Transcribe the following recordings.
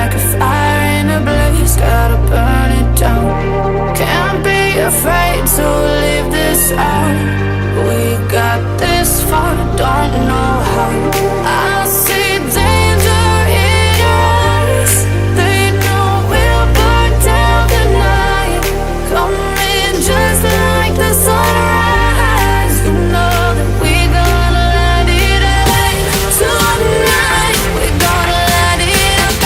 like a fire in a blaze, gotta burn it down. Can't be afraid to leave this out. We got this far, don't know how. I see danger in your eyes. They know we'll burn down the night. Coming just like the sunrise. You know that we gonna light it up tonight. We gonna light it up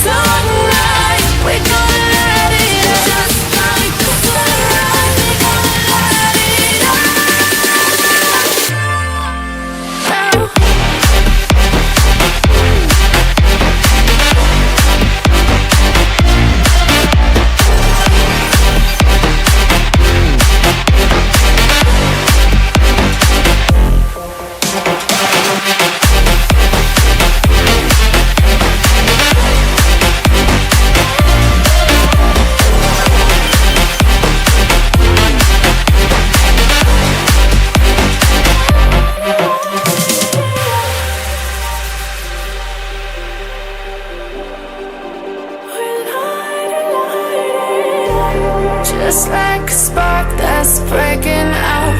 tonight. We gonna light it up just like the sunrise. We gonna light it up now. Just like a spark that's breaking out.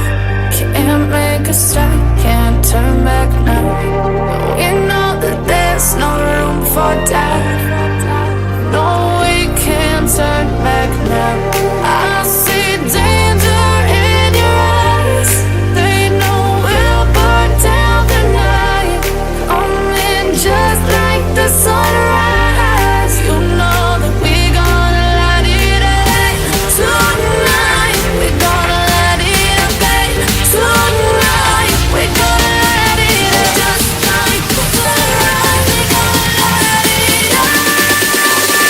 Can't make a stop, can't turn back now. We know that there's no room for doubt. No, we can't turn back now. I see danger in your eyes. They know we'll burn down the night. Coming just like the sunrise. You know that we gonna light it up tonight. We gonna light it up tonight. We gonna light it up just like the sunrise. We gonna light it up now.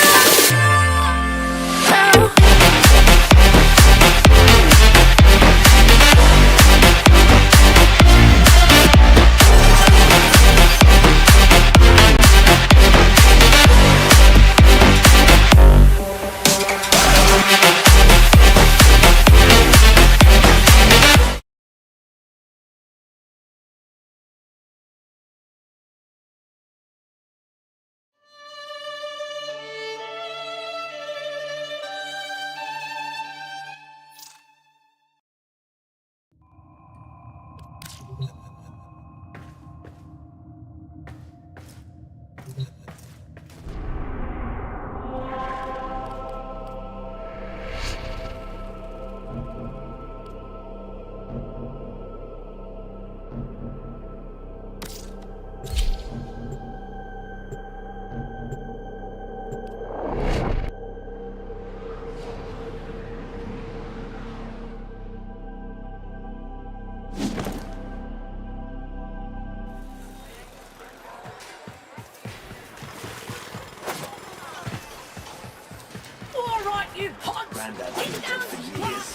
All right, you punks! Grandad Get been down dead for to years.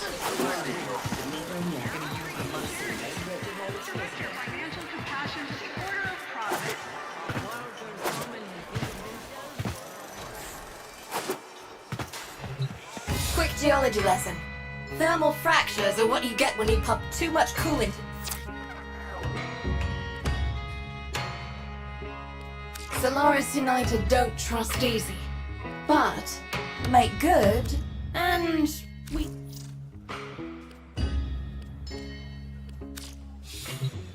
Financial compassion to the order of profit. Quick geology lesson. Thermal fractures are what you get when you pump too much coolant. Solaris United don't trust easy, but make good, and we...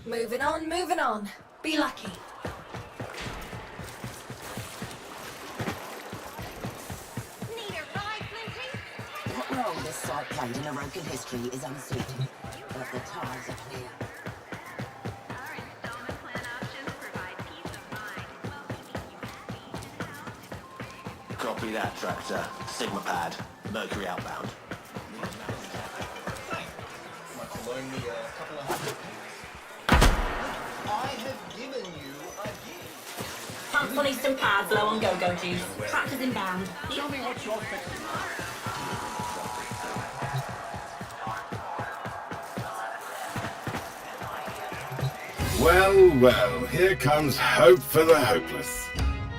Moving on. Be lucky. Need a ride, Flinty? What role this site played in Orokin history is uncertain, but the ties are clear. Our installment plan options provide peace of mind while keeping humanity in-house. Copy that, Tractor. Sigma pad. Mercury outbound. Pump full Eastern pads, low on go-go juice. Tractors inbound. Tell me what you're fixing. Well, well, here comes hope for the hopeless.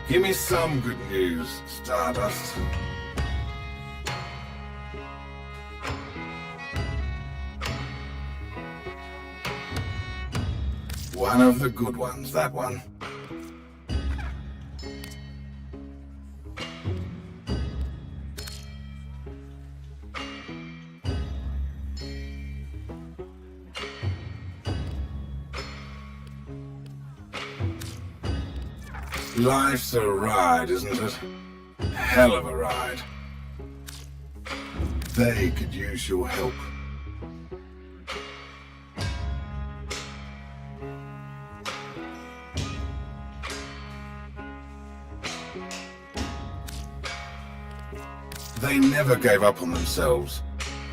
Give me some good news, Stardust. One of the good ones, that one. Life's a ride, isn't it? Hell of a ride. They could use your help. They never gave up on themselves.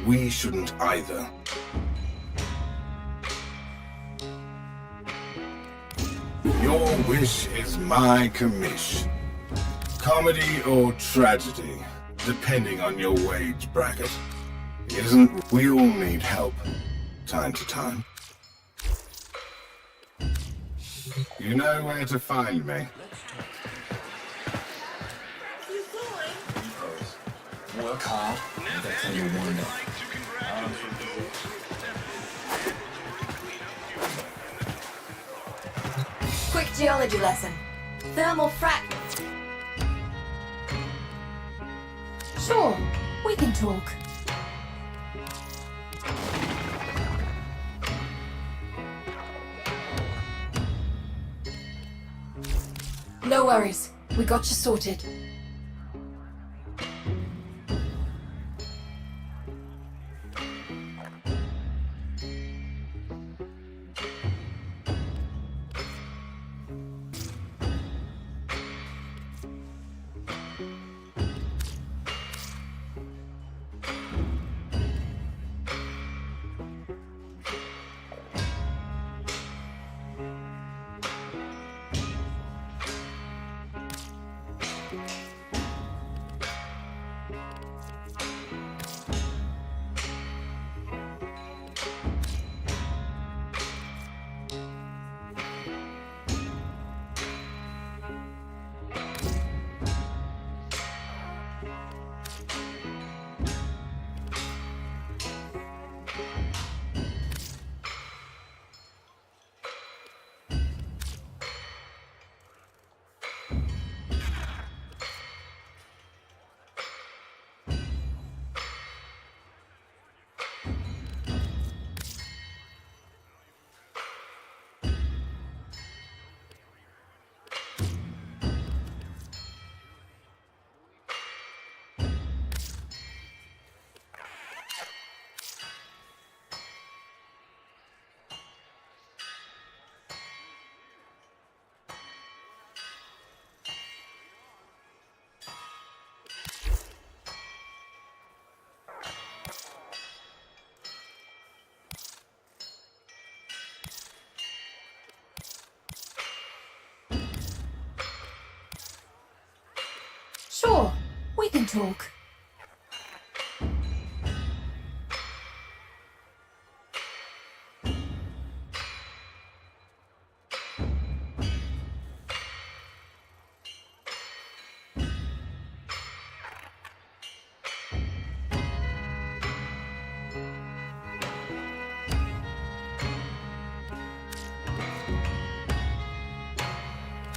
We shouldn't either. Your wish is my commish. Comedy or tragedy, depending on your wage bracket. Isn't we all need help, time to time? You know where to find me. Work hard, and that's how you'll wind up. Quick geology lesson. Thermal frac... Sure, we can talk. No worries. We got you sorted. Sure, we can talk.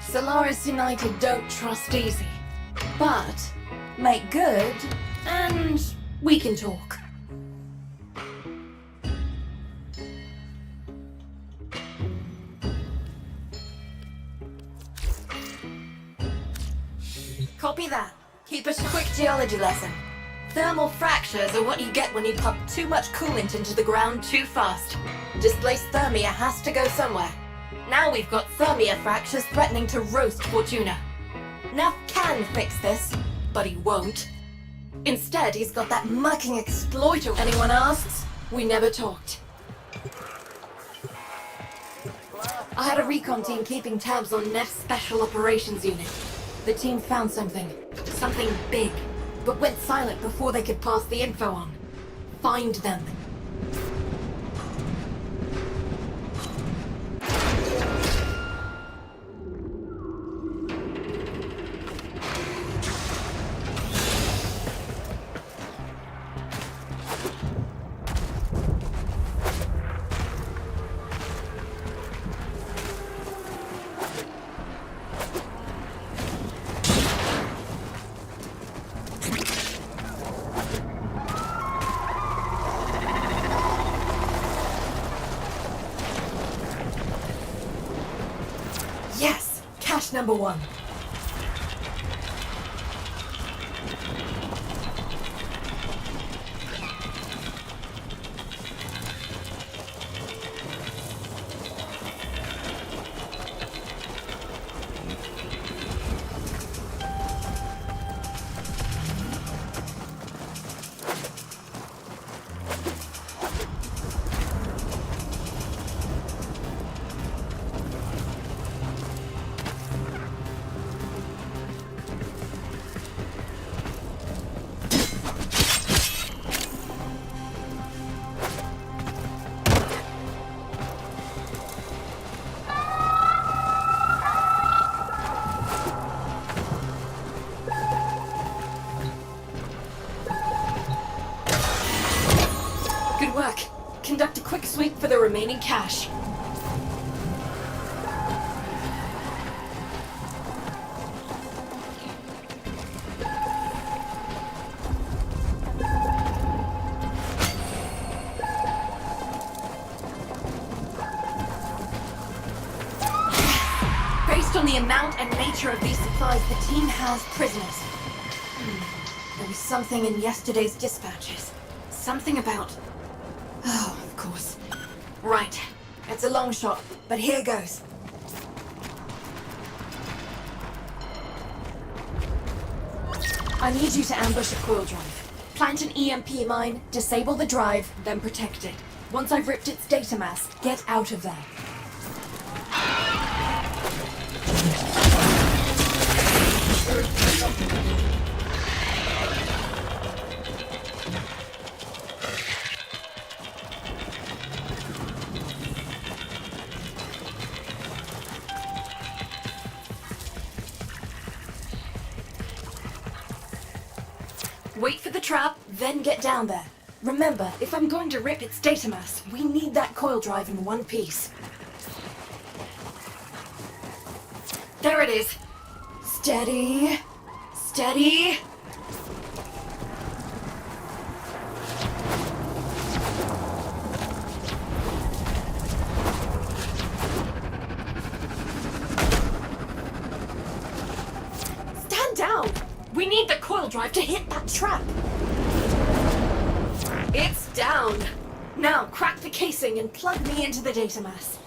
Solaris United don't trust easy. But make good, and we can talk. Copy that. Keep a quick geology lesson. Thermal fractures are what you get when you pump too much coolant into the ground too fast. Displaced thermia has to go somewhere. Now we've got thermia fractures threatening to roast Fortuna. Neff can fix this, but he won't. Instead, he's got that mucking exploiter. Anyone asks, we never talked. I had a recon team keeping tabs on Neff's Special Operations Unit. The team found something big, but went silent before they could pass the info on. Find them. Yes! Cache number 1. conduct a quick sweep for the remaining cache. Based on the amount and nature of these supplies, the team has prisoners. There was something in yesterday's dispatches. Something about... Oh, of course. Right. It's a long shot, but here goes. I need you to ambush a coil drive. Plant an EMP mine, disable the drive, then protect it. Once I've ripped its data mass, get out of there. Wait for the trap, then get down there. Remember, if I'm going to rip its data mass, we need that coil drive in one piece. There it is. Steady. Steady. Stand down. We need the coil drive to hit that trap. It's down. Now crack the casing and plug me into the data mass.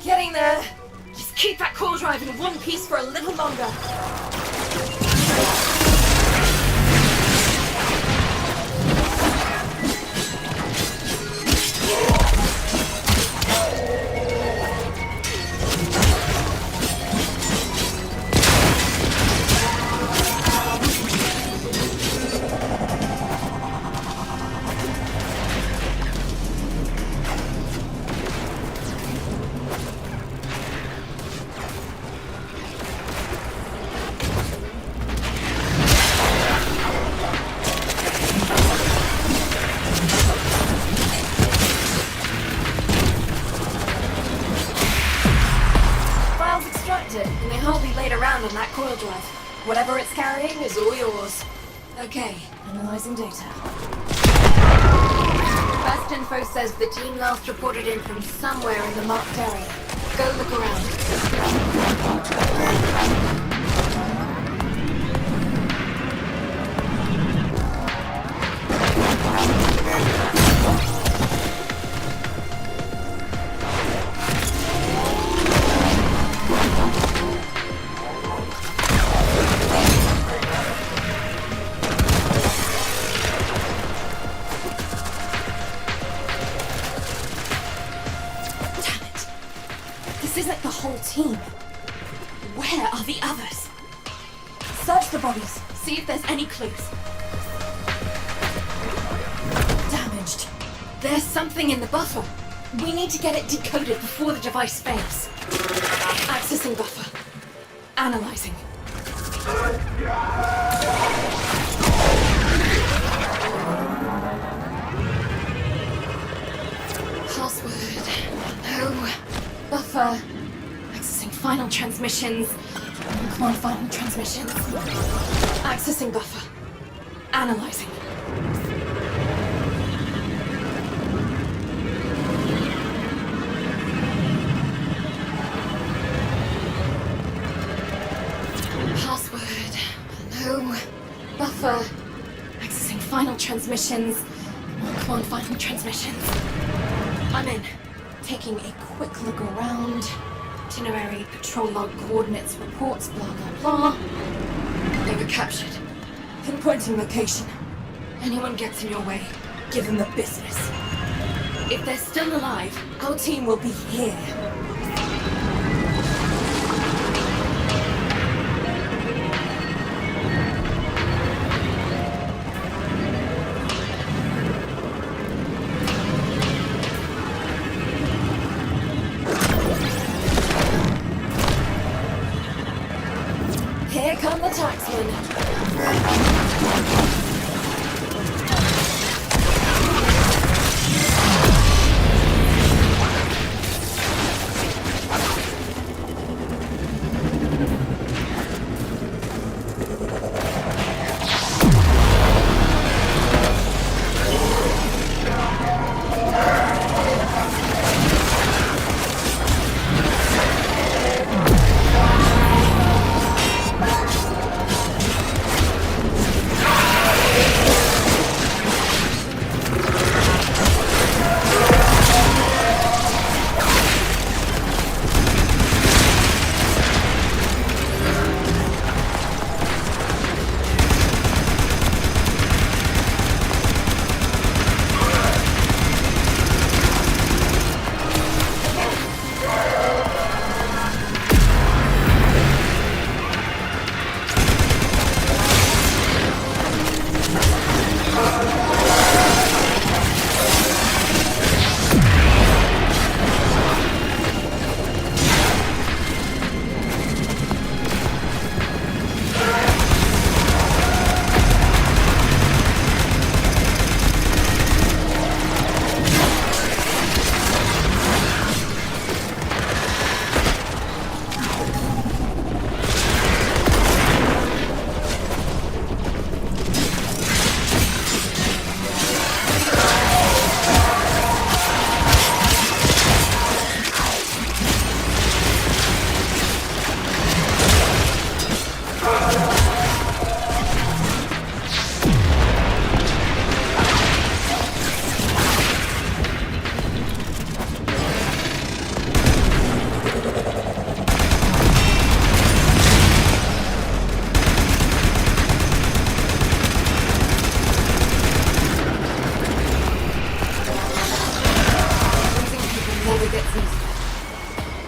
Getting there. Just keep that coil drive in one piece for a little longer. And they hardly laid around on that coil drive. Whatever it's carrying is all yours. Okay, analyzing data. First info says the team last reported in from somewhere in the marked area. Go look around. This isn't the whole team. Where are the others? Search the bodies. See if there's any clues. Damaged. There's something in the buffer. We need to get it decoded before the device fails. Accessing buffer. Analyzing. Password. No. Buffer. Accessing final transmissions. Come on, final transmissions. Accessing buffer. Analyzing. Password. No. Buffer. Accessing final transmissions. Come on, final transmissions. I'm in. Taking a quick look around. Itinerary, patrol log, coordinates, reports, blah blah blah. They were captured. Pinpointing location. Anyone gets in your way, give them the business. If they're still alive, our team will be here. Here come the taxmen.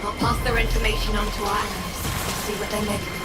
I'll pass their information on to our enemies. See what they make of it.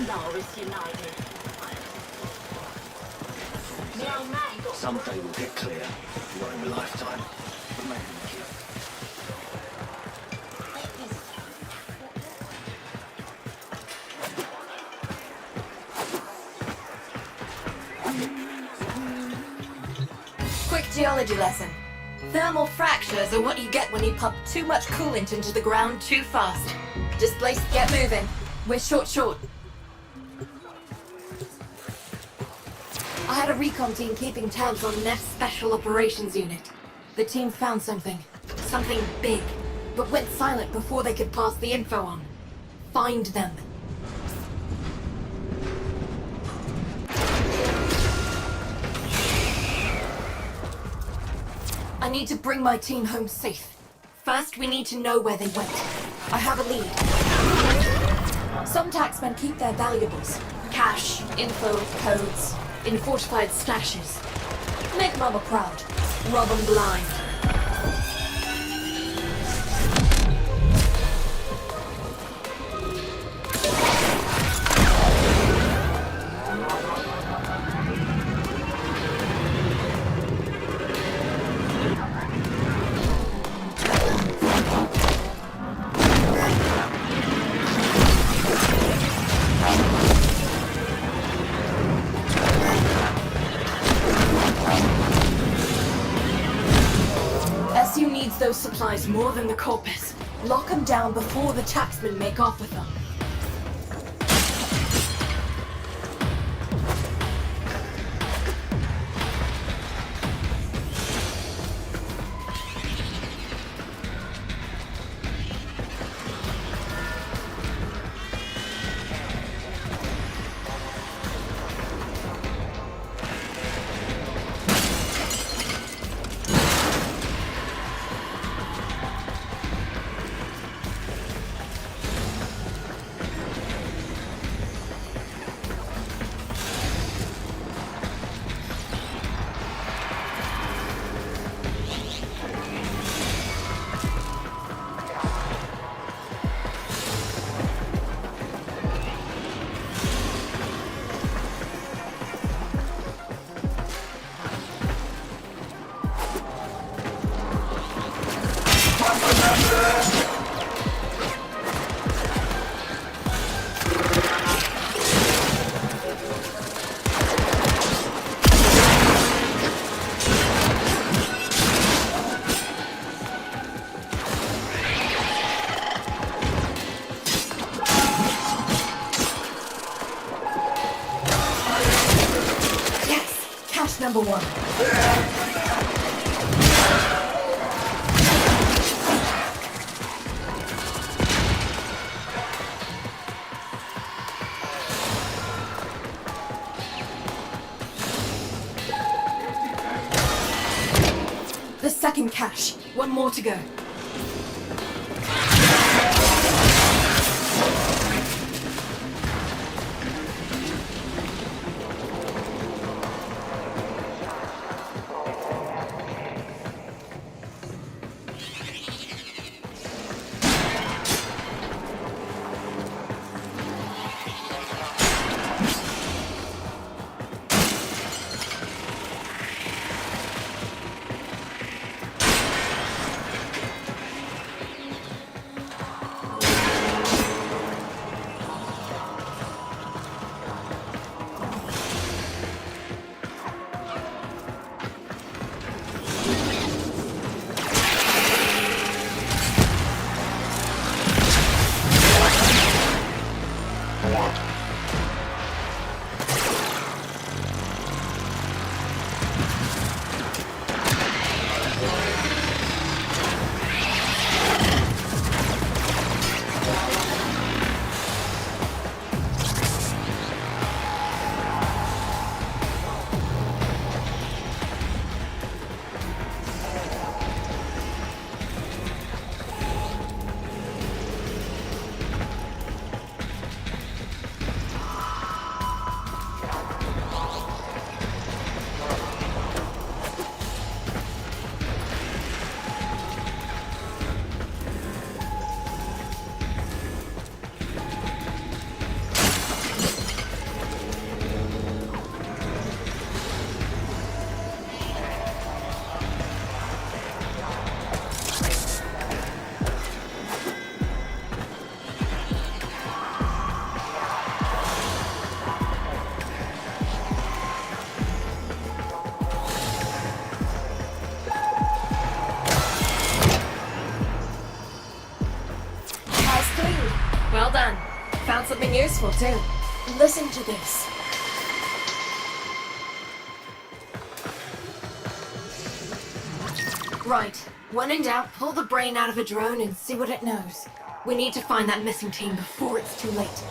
Polaris United. The old man got Someday we'll get clear. Not in a lifetime. But maybe we can. Quick geology lesson. Thermal fractures are what you get when you pump too much coolant into the ground too fast. Displace, get moving. We're short. I had a recon team keeping tabs on Neff's Special Operations Unit. The team found something big, but went silent before they could pass the info on. Find them. I need to bring my team home safe. First, we need to know where they went. I have a lead. Some taxmen keep their valuables. Cash, info, codes, in fortified stashes. Make Mama proud. Rob 'em blind. SU needs those supplies more than the corpus. Lock them down before the taxmen make off with them. Number one. The second cache. One more to go. something useful too. Listen to this. Right. When in doubt, pull the brain out of a drone and see what it knows. We need to find that missing team before it's too late.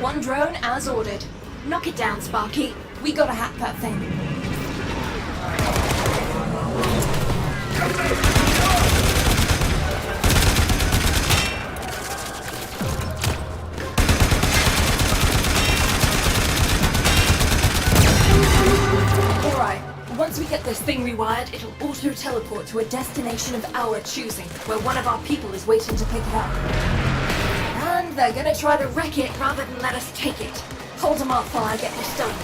One drone as ordered. Knock it down, Sparky. We gotta hack that thing. Alright, once we get this thing rewired, it'll auto-teleport to a destination of our choosing, where one of our people is waiting to pick it up. And they're gonna try to wreck it rather than let us take it. Hold them off while I get this done.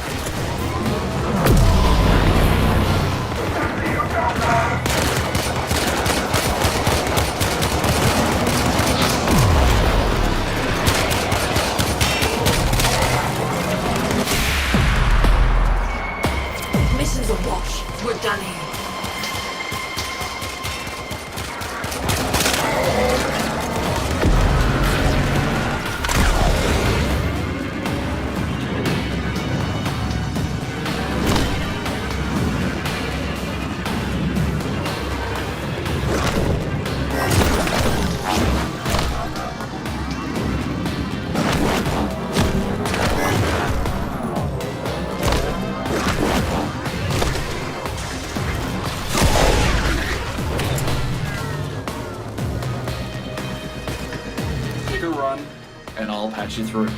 Mission's a wash. We're done here. Run, and I'll patch you through.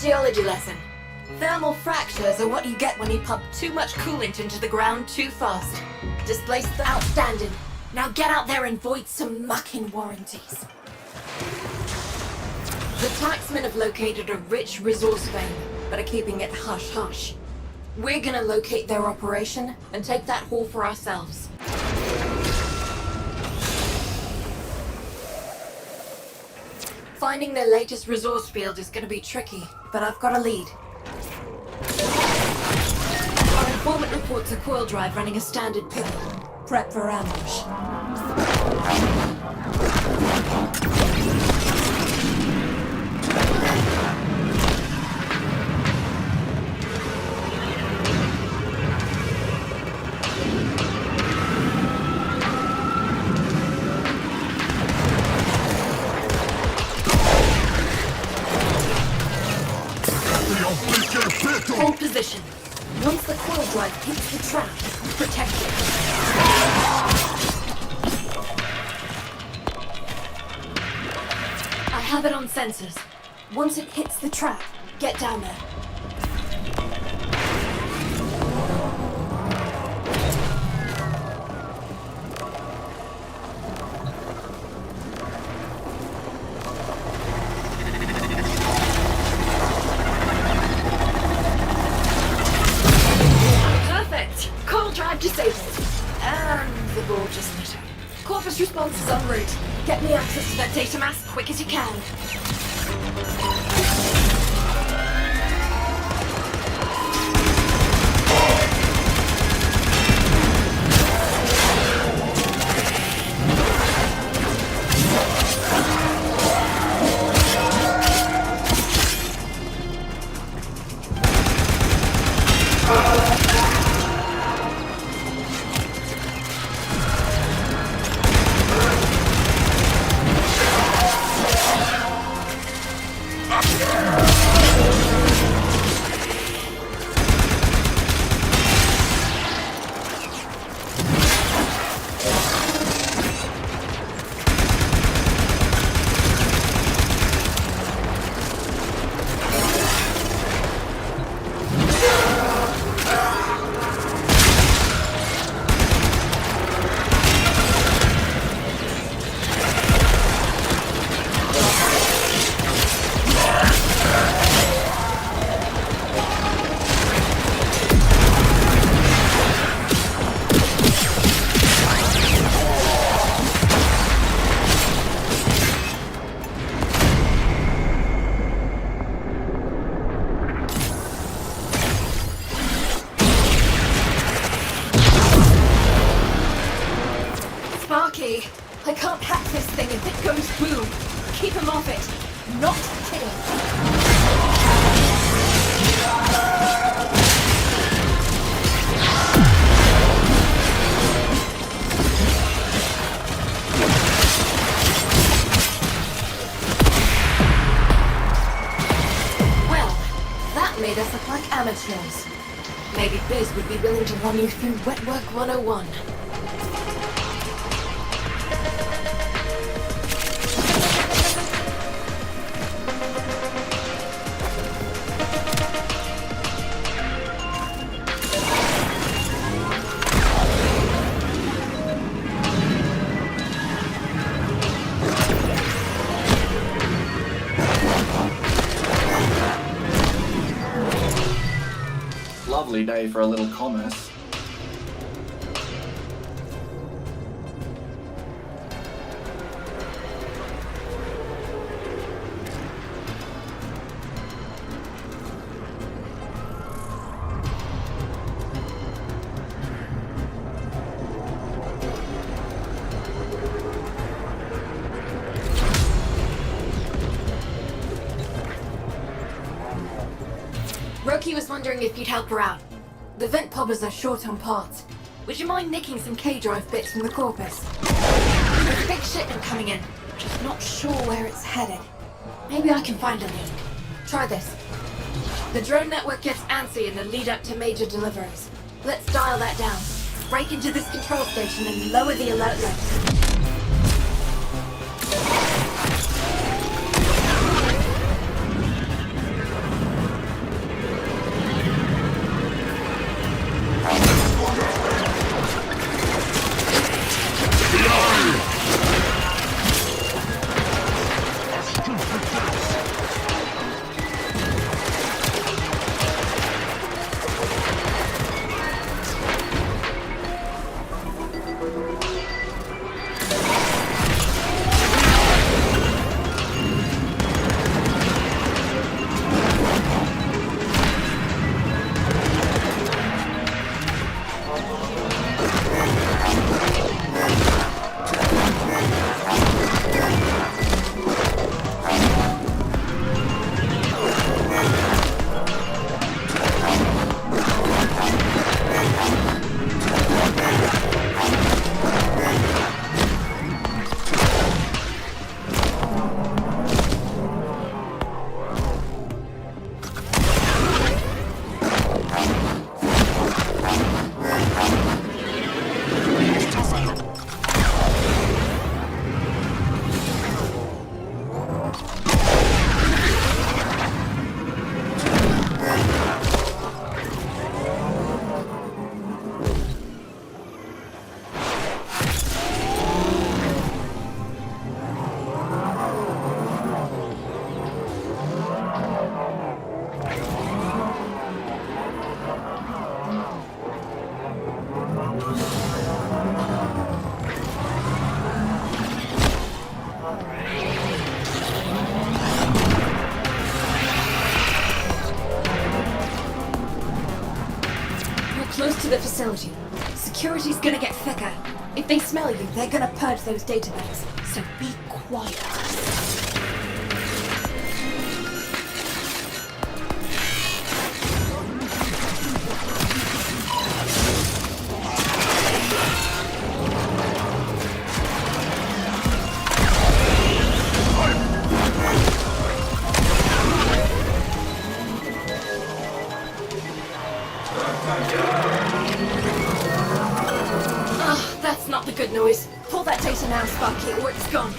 geology lesson. Thermal fractures are what you get when you pump too much coolant into the ground too fast. Displace the outstanding. Now get out there and void some mucking warranties. The taxmen have located a rich resource vein, but are keeping it hush-hush. We're gonna locate their operation and take that haul for ourselves. Finding their latest resource field is gonna be tricky, but I've got a lead. Our informant reports a coil drive running a standard pickle. Prep for ambush. Hold position. Once the coil drive hits the trap, protect it. I have it on sensors. Once it hits the trap, get down there. Disabled. And the ball just littered. Corpus response is en route. Get me access to that data mass quick as you can. I can't hack this thing if it goes boom. Keep him off it. Not kidding. Well, that made us look like amateurs. Maybe Biz would be willing to run you through Wet Work 101. Lovely day for a little commerce. Roki was wondering if you'd help her out. The vent poppers are short on parts. Would you mind nicking some K-drive bits from the Corpus? There's a big shipment coming in. Just not sure where it's headed. Maybe I can find a lead. Try this. The drone network gets antsy in the lead up to major deliveries. Let's dial that down. Break into this control station and lower the alert level. facility. Security's gonna get thicker. If they smell you, they're gonna purge those databanks. So be quiet. That's not the good noise. Pull that data now, Sparky, or it's gone.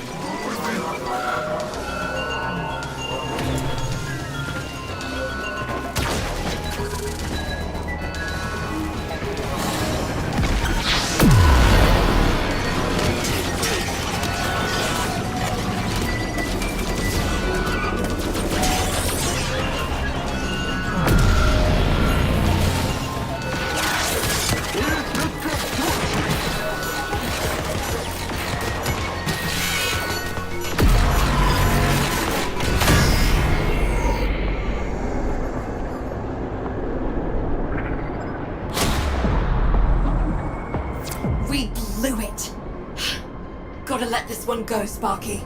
We blew it. Gotta let this one go, Sparky.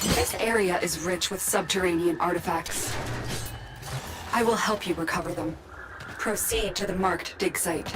This area is rich with subterranean artifacts. I will help you recover them. Proceed to the marked dig site.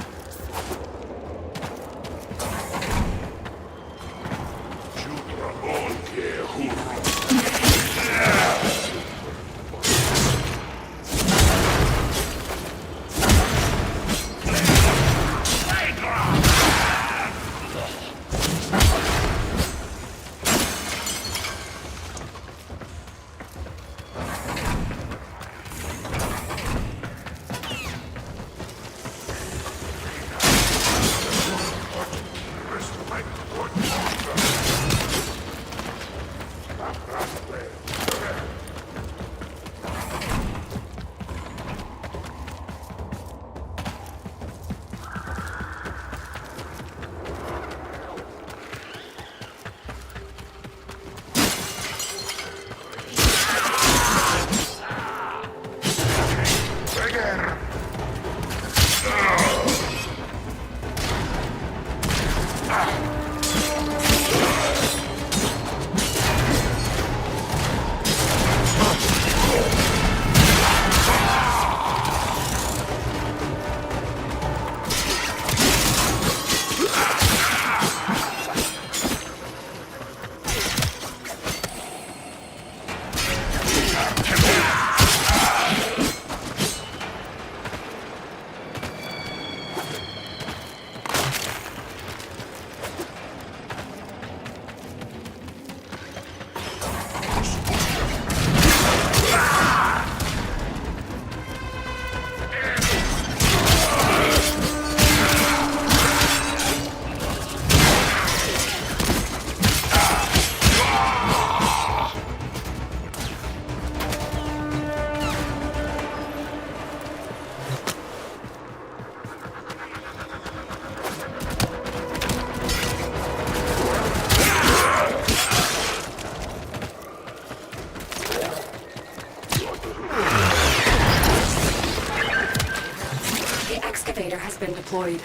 excavator has been deployed.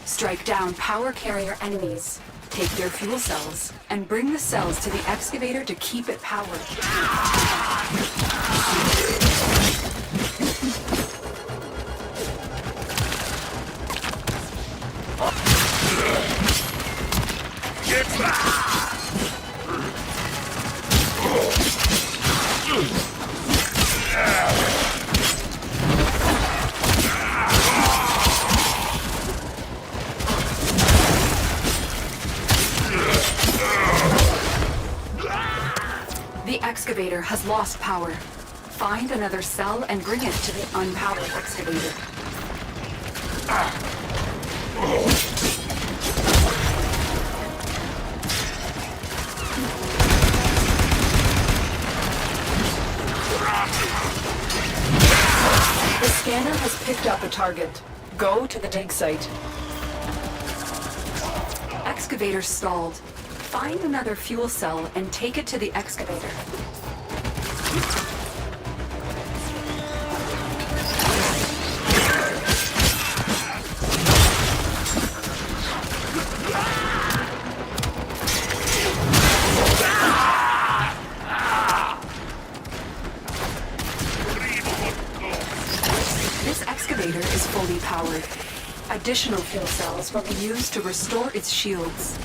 Strike down power carrier enemies, take their fuel cells, and bring the cells to the excavator to keep it powered. The excavator has lost power. Find another cell and bring it to the unpowered excavator. The scanner has picked up a target. Go to the dig site. Excavator stalled. Find another fuel cell and take it to the excavator. This excavator is fully powered. Additional fuel cells will be used to restore its shields.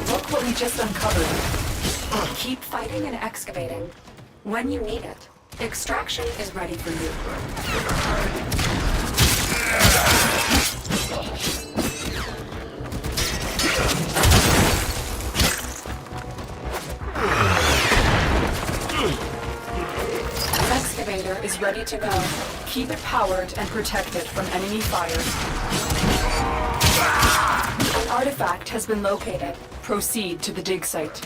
Look what we just uncovered. Keep fighting and excavating. When you need it, extraction is ready for you. Excavator is ready to go. Keep it powered and protected from enemy fire. An artifact has been located. Proceed to the dig site.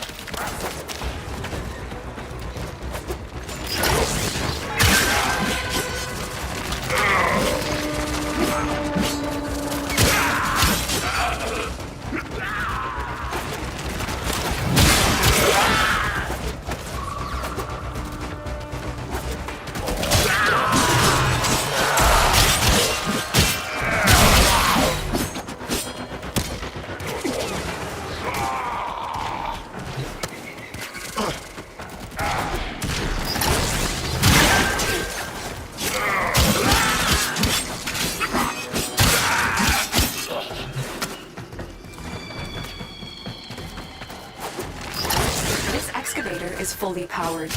Is fully powered.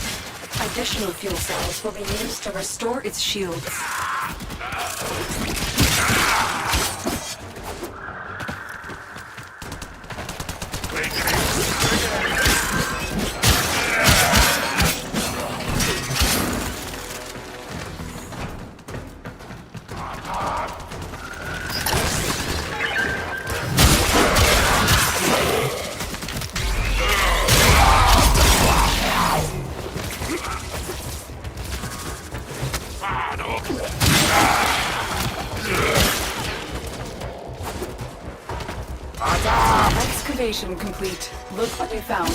Additional fuel cells will be used to restore its shields. Excavation complete. Look what we found.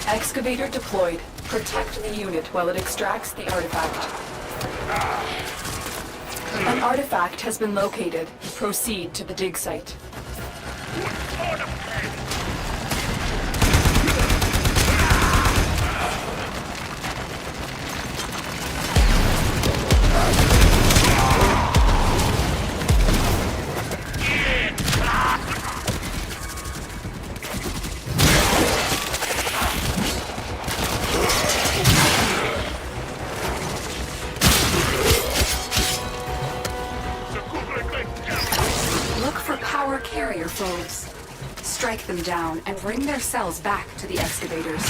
Excavator deployed. Protect the unit while it extracts the artifact. An artifact has been located. Proceed to the dig site. Look for power carrier foes. Strike them down and bring their cells back to the excavators.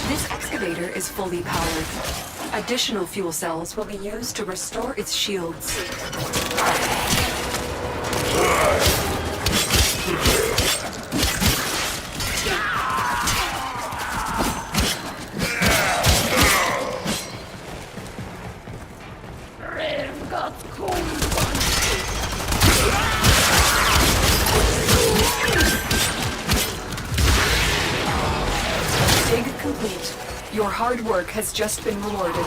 This excavator is fully powered. Additional fuel cells will be used to restore its shields. Dig complete. Your hard work has just been rewarded.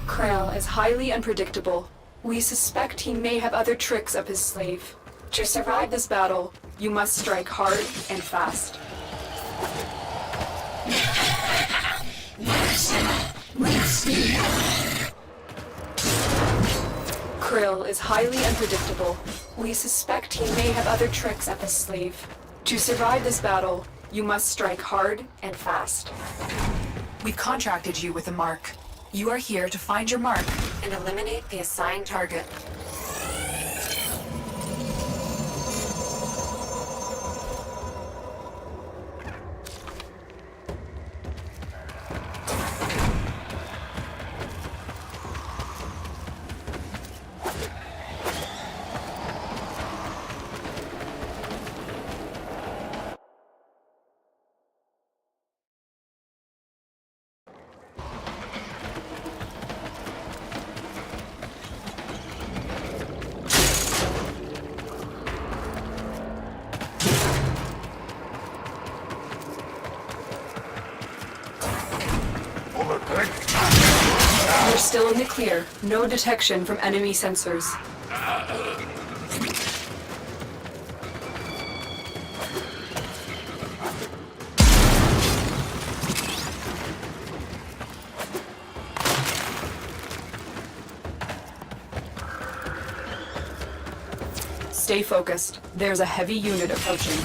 Krell is highly unpredictable. We suspect he may have other tricks up his sleeve. To survive this battle, you must strike hard and fast. Krill is highly unpredictable. We suspect he may have other tricks up his sleeve. To survive this battle, you must strike hard and fast. We've contracted you with a mark. You are here to find your mark and eliminate the assigned target. You're still in the clear. No detection from enemy sensors. Stay focused. There's a heavy unit approaching.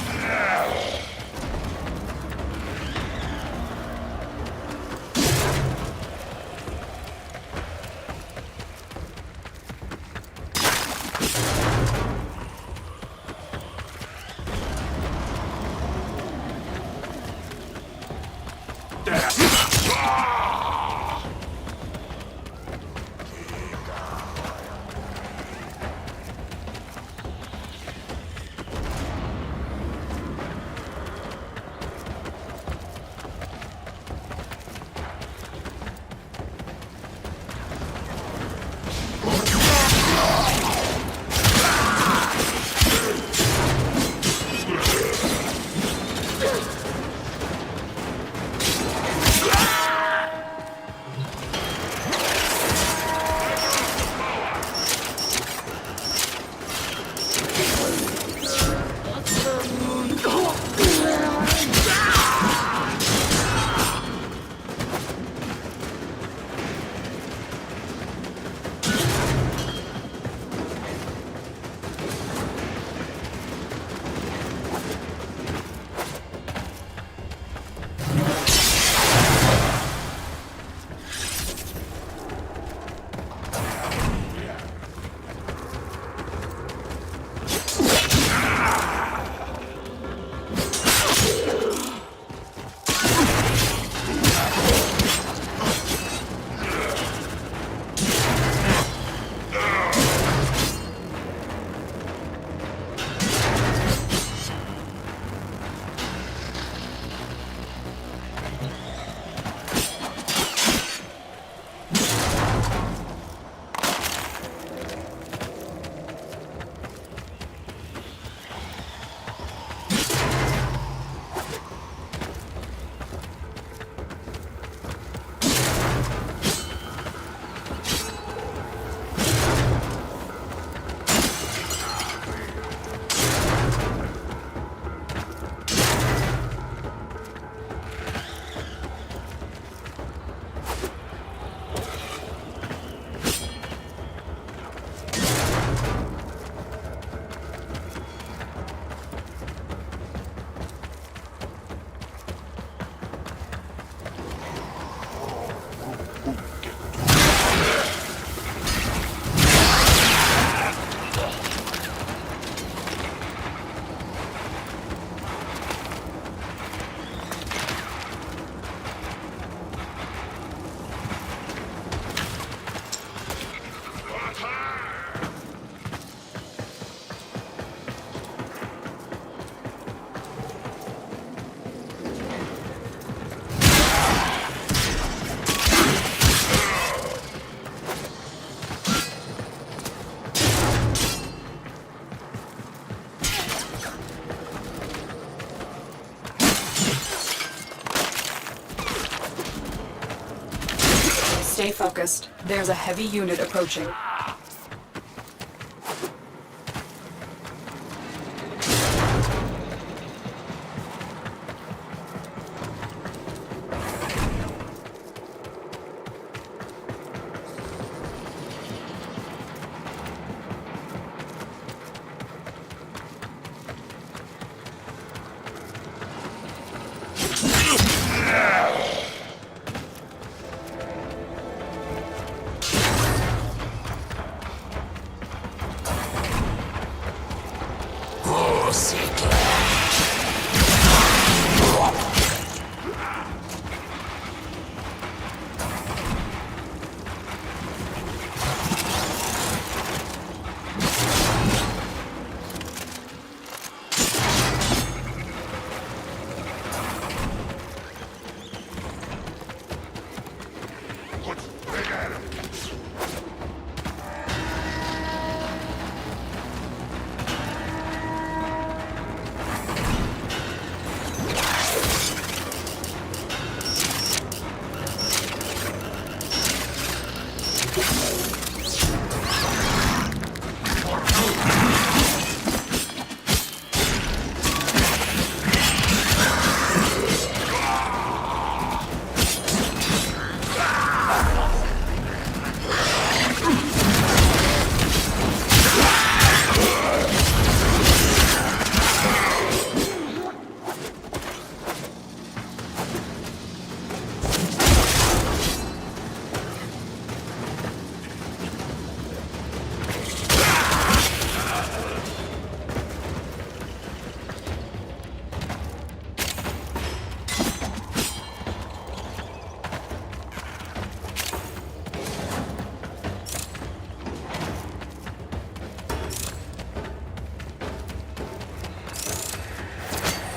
Stay focused. There's a heavy unit approaching.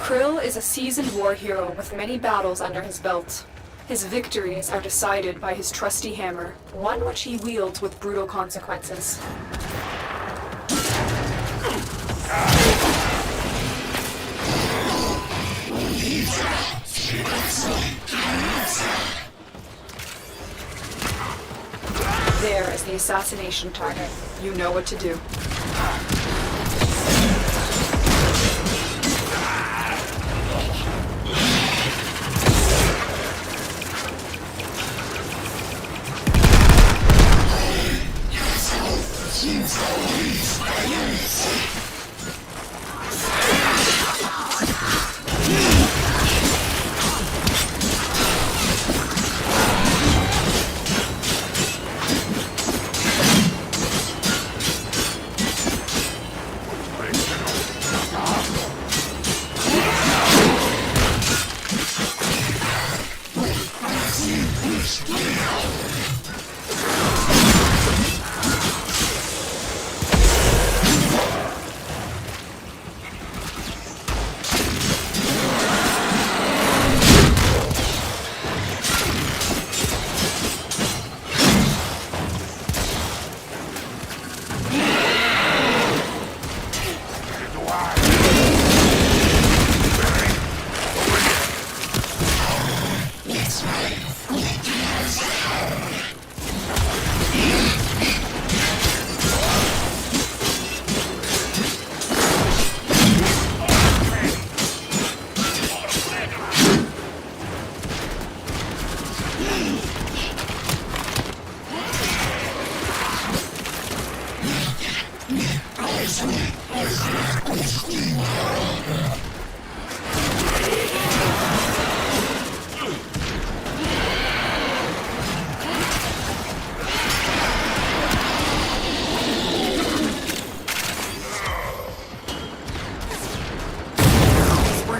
Krill is a seasoned war hero with many battles under his belt. His victories are decided by his trusty hammer, one which he wields with brutal consequences. There is the assassination target. You know what to do.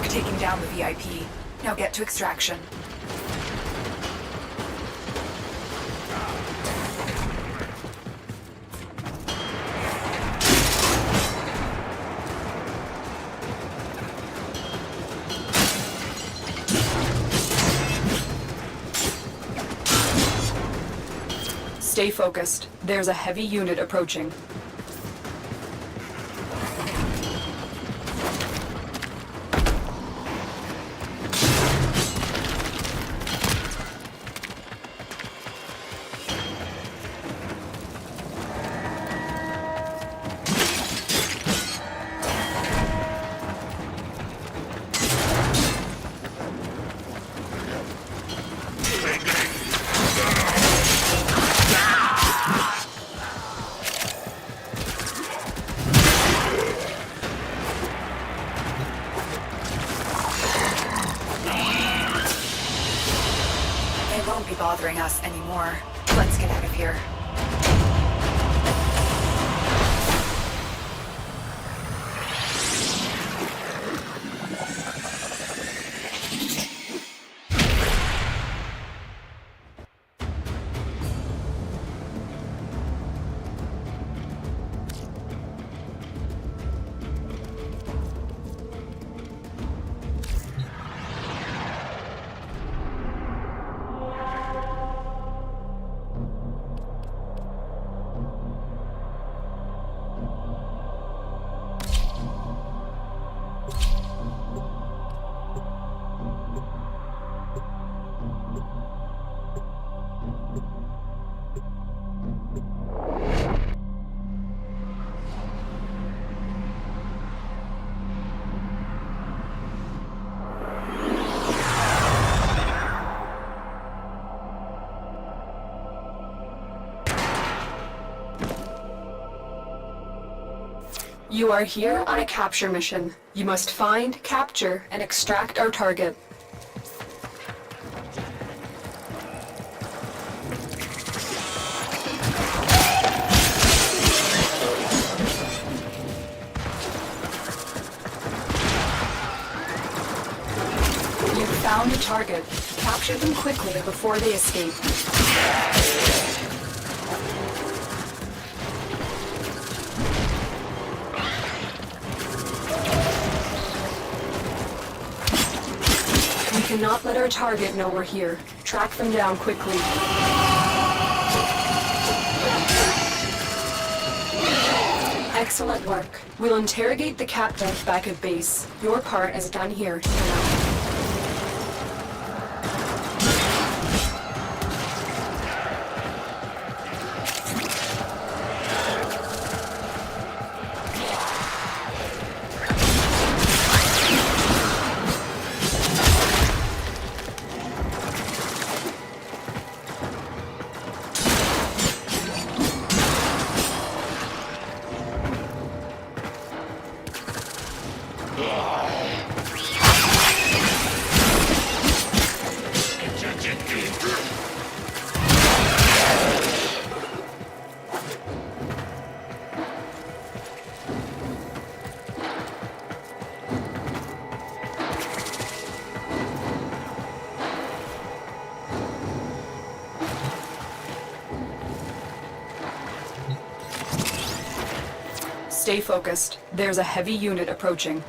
Taking down the VIP. Now get to extraction. Stay focused. There's a heavy unit approaching. Be bothering us anymore. Let's get out of here. You are here on a capture mission. You must find, capture, and extract our target. You found a target. Capture them quickly before they escape. cannot let our target know we're here. Track them down quickly. Excellent work. We'll interrogate the captain back at base. Your part is done here. Stay focused. There's a heavy unit approaching.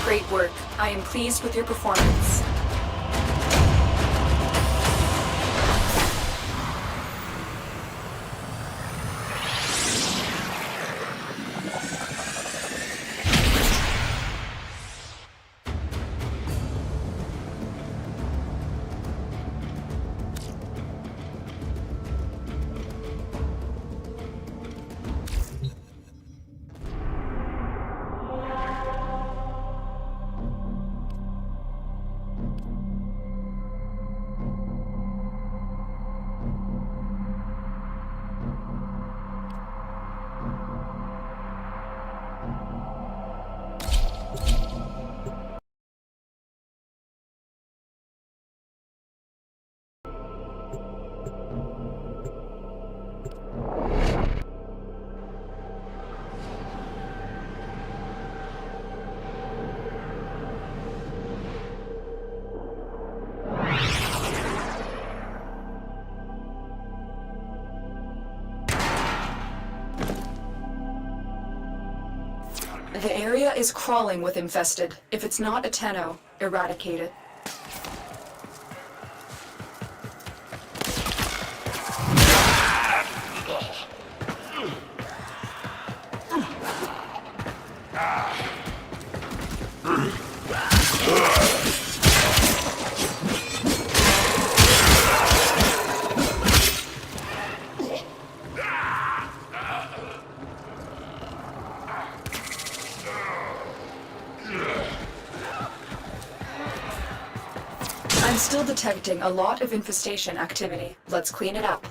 Great work. I am pleased with your performance. The area is crawling with infested. If it's not a Tenno, eradicate it. I'm still detecting a lot of infestation activity. Let's clean it up.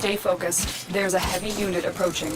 Stay focused. There's a heavy unit approaching.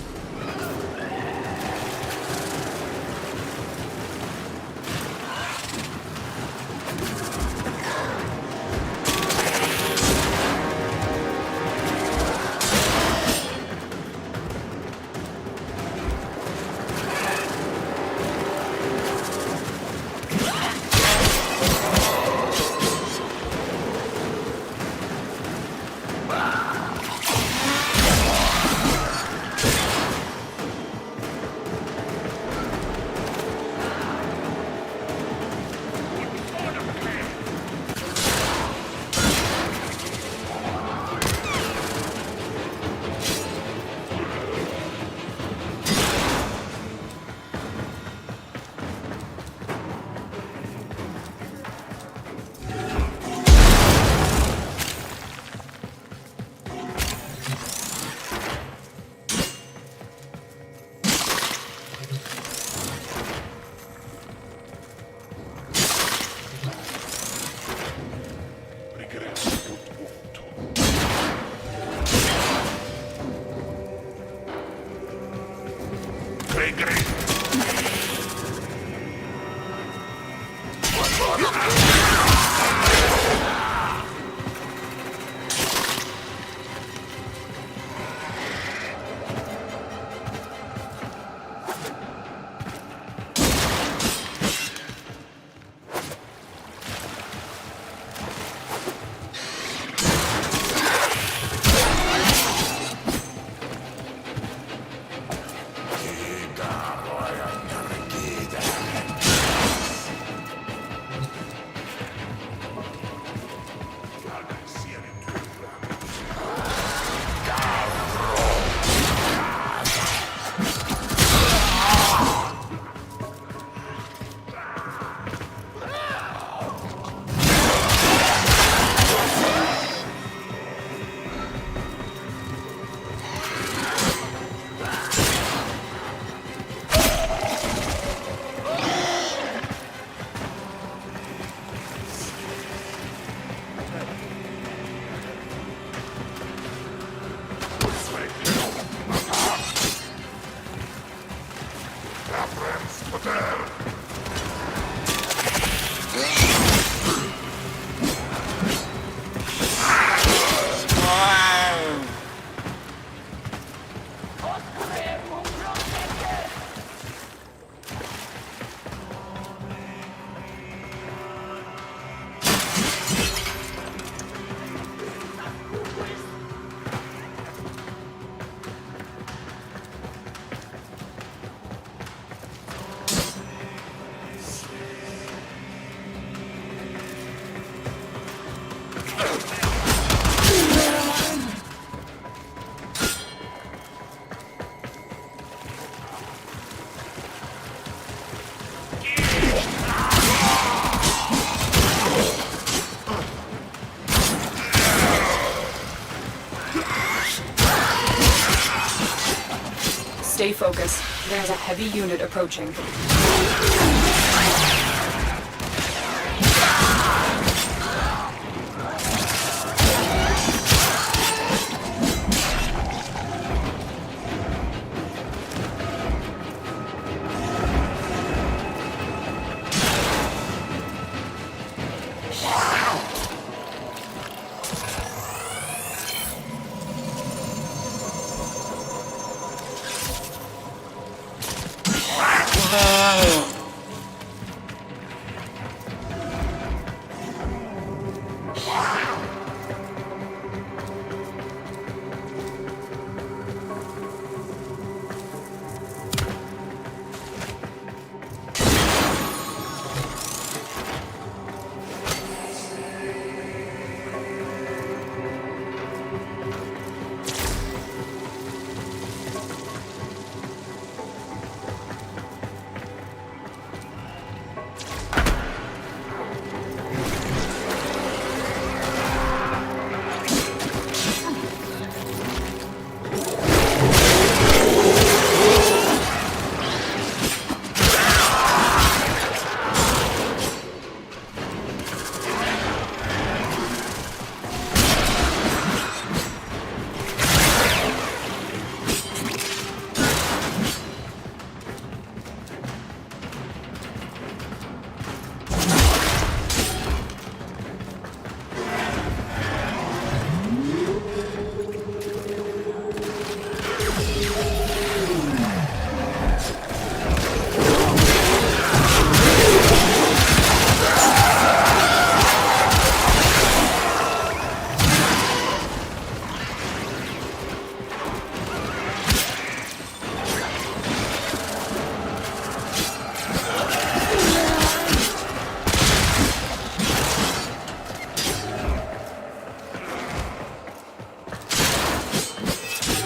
Stay focused. There's a heavy unit approaching.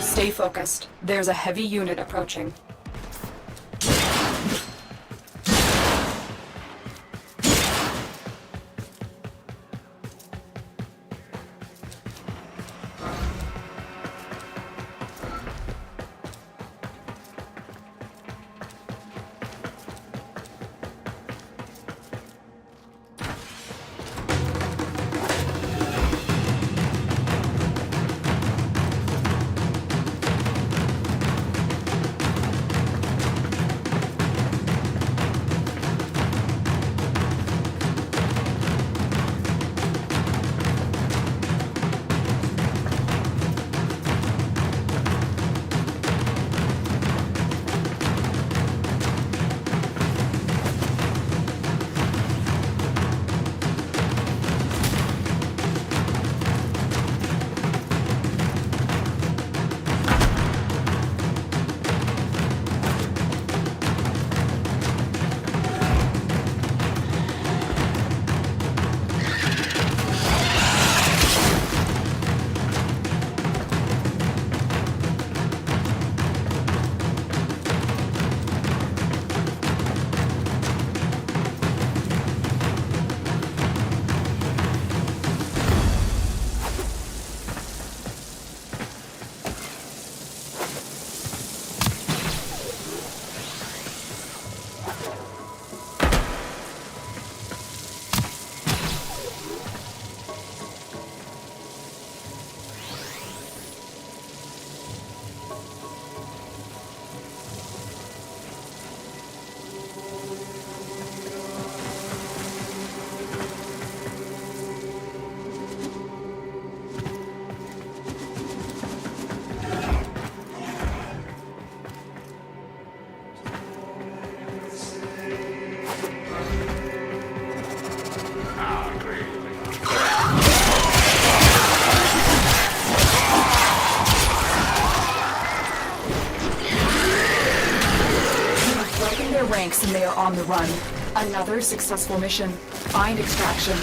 Stay focused. There's a heavy unit approaching. Ranks and they are on the run. Another successful mission. Find extraction.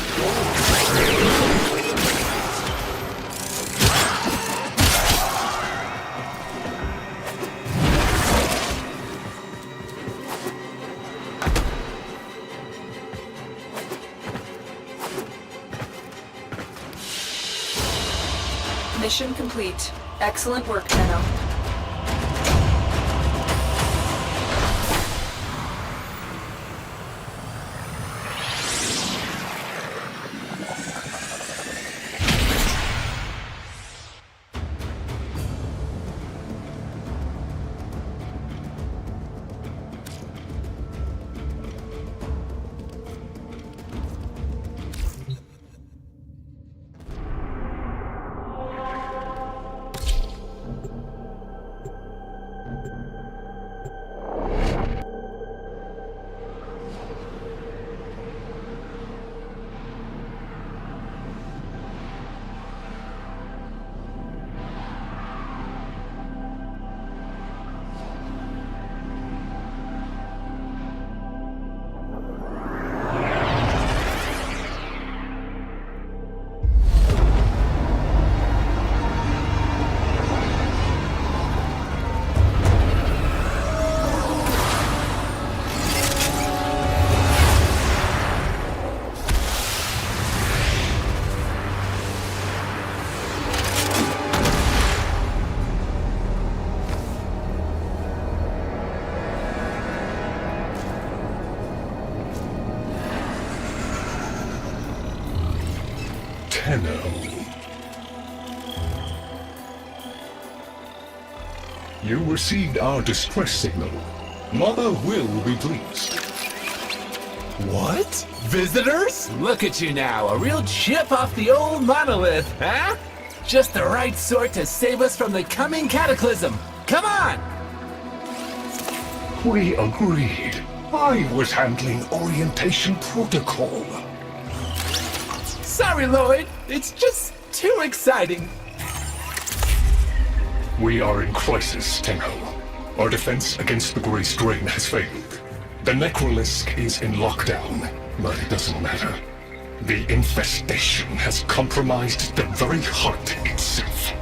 Mission complete. Excellent work, Tenno. Tenno. You received our distress signal. Mother will be pleased. What? Visitors? Look at you now, a real chip off the old monolith, huh? Just the right sort to save us from the coming cataclysm. Come on! We agreed. I was handling orientation protocol. Sorry, Lloyd. It's just too exciting. We are in crisis, Tenno. Our defense against the Grey Strain has failed. The Necrolisk is in lockdown, but it doesn't matter. The infestation has compromised the very heart itself.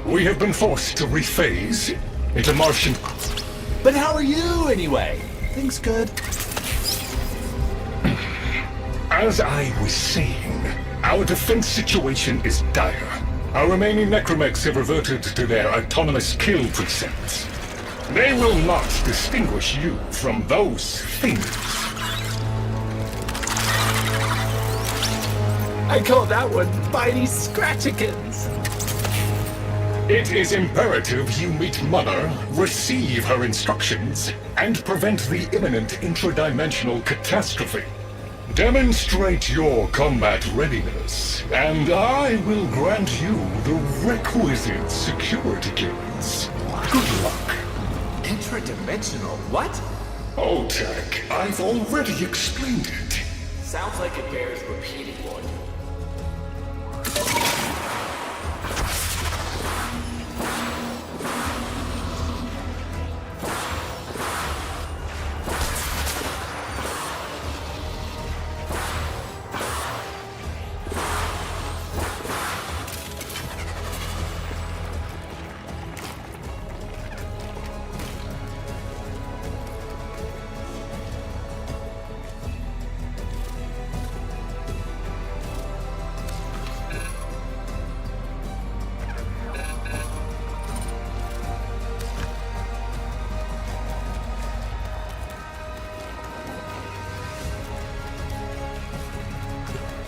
We have been forced to rephase into Martian... But how are you, anyway? Things good? As I was saying, our defense situation is dire. Our remaining necromechs have reverted to their autonomous kill precepts. They will not distinguish you from those things. I call that one Bitey Scratchikins. It is imperative you meet Mother, receive her instructions, and prevent the imminent intradimensional catastrophe. Demonstrate your combat readiness, and I will grant you the requisite security clearance. Good luck. Intradimensional? What? Oh, Tech, I've already explained it. Sounds like it bears repeating, Lloyd.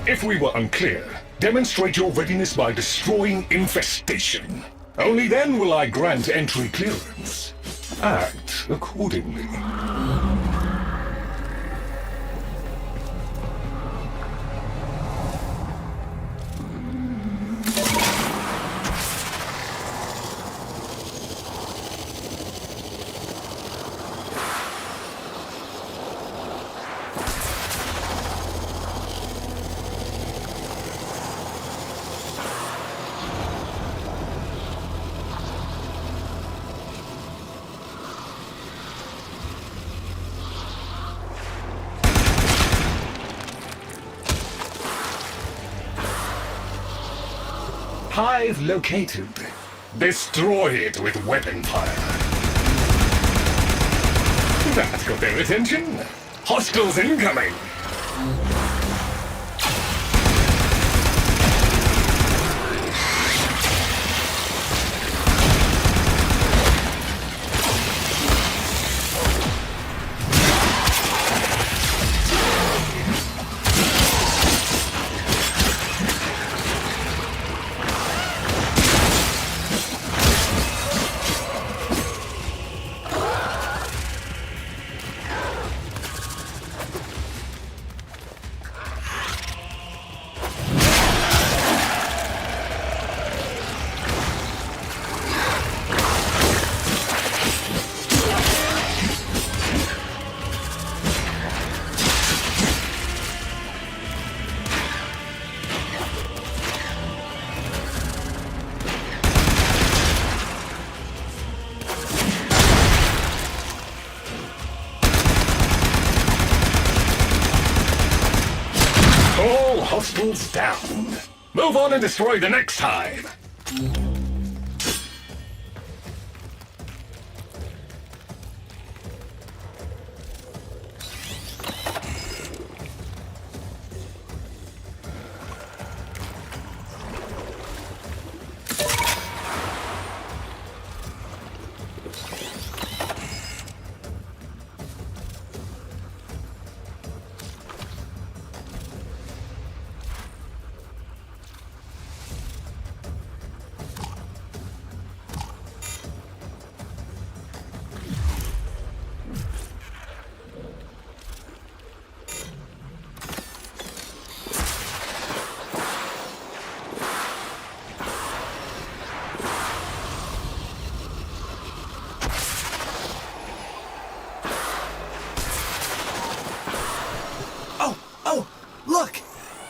If we were unclear, demonstrate your readiness by destroying infestation. Only then will I grant entry clearance. Act accordingly. Hive located. Destroy it with weapon fire. That got their attention. Hostiles incoming. All hostiles down. Move on and destroy the next hive.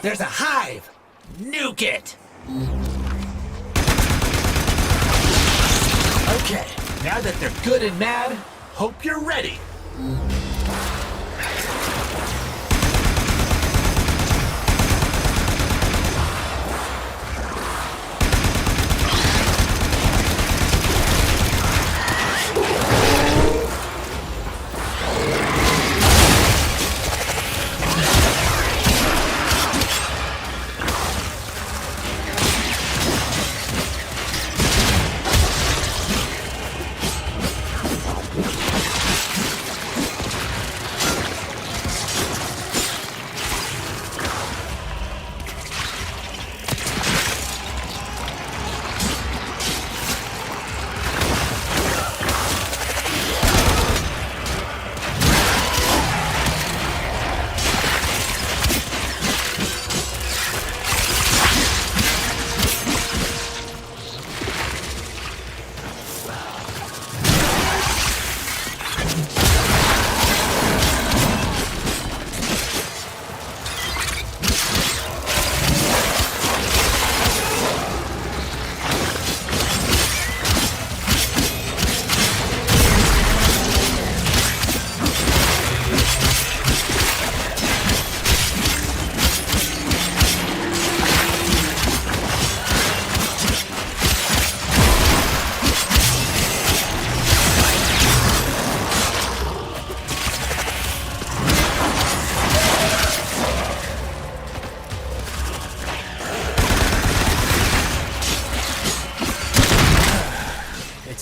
There's a hive! Nuke it! Okay, now that they're good and mad, hope you're ready.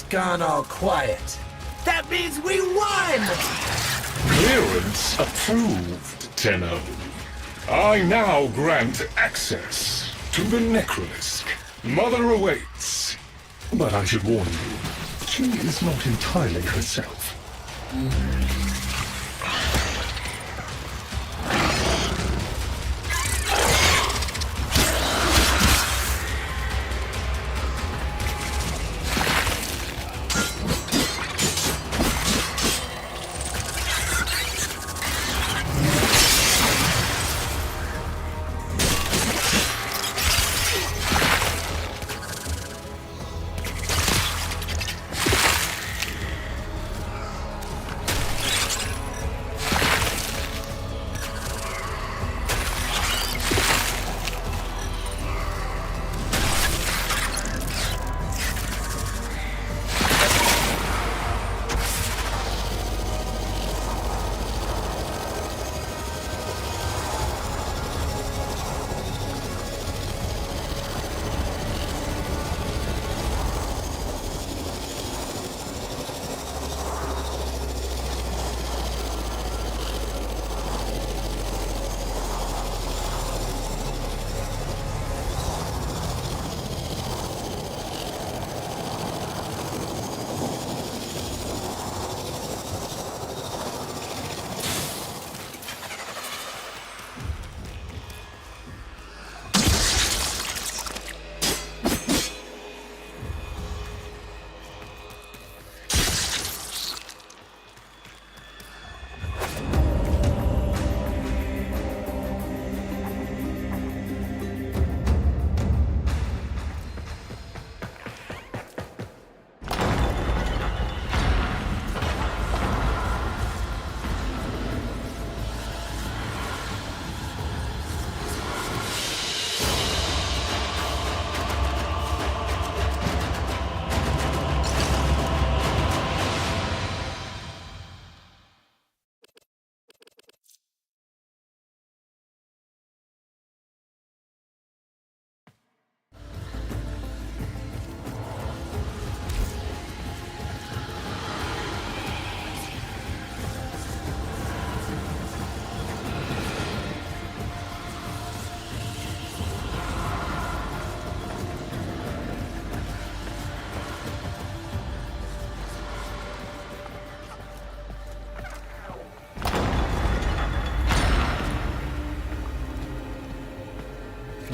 Gone all quiet. That means we won! Clearance approved, Tenno. I now grant access to the Necrolisk. Mother awaits. But I should warn you, she is not entirely herself.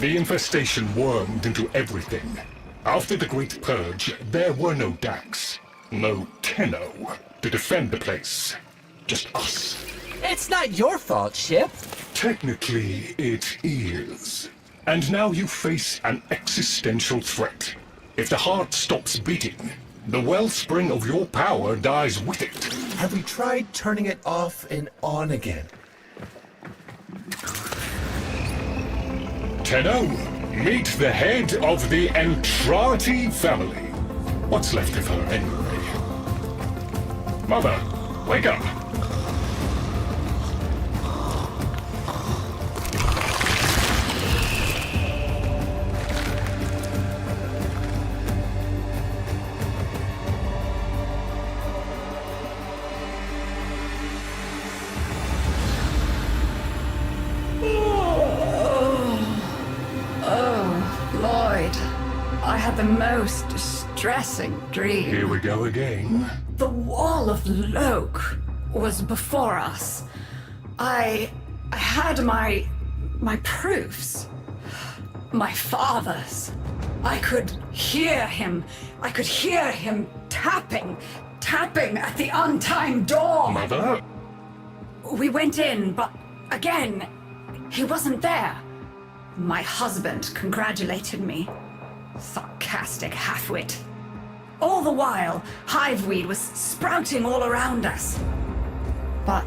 The infestation wormed into everything. After the Great Purge, there were no Dax, no Tenno to defend the place. Just us. It's not your fault, Ship. Technically, it is. And now you face an existential threat. If the heart stops beating, the wellspring of your power dies with it. Have we tried turning it off and on again? Tenno, meet the head of the Entrati family. What's left of her, anyway? Mother, wake up! I had the most distressing dream. Here we go again. The wall of Loke was before us. I had my proofs. My father's. I could hear him. I could hear him tapping at the untimed door. Mother? We went in, but again, he wasn't there. My husband congratulated me. Sarcastic halfwit. All the while, hiveweed was sprouting all around us. But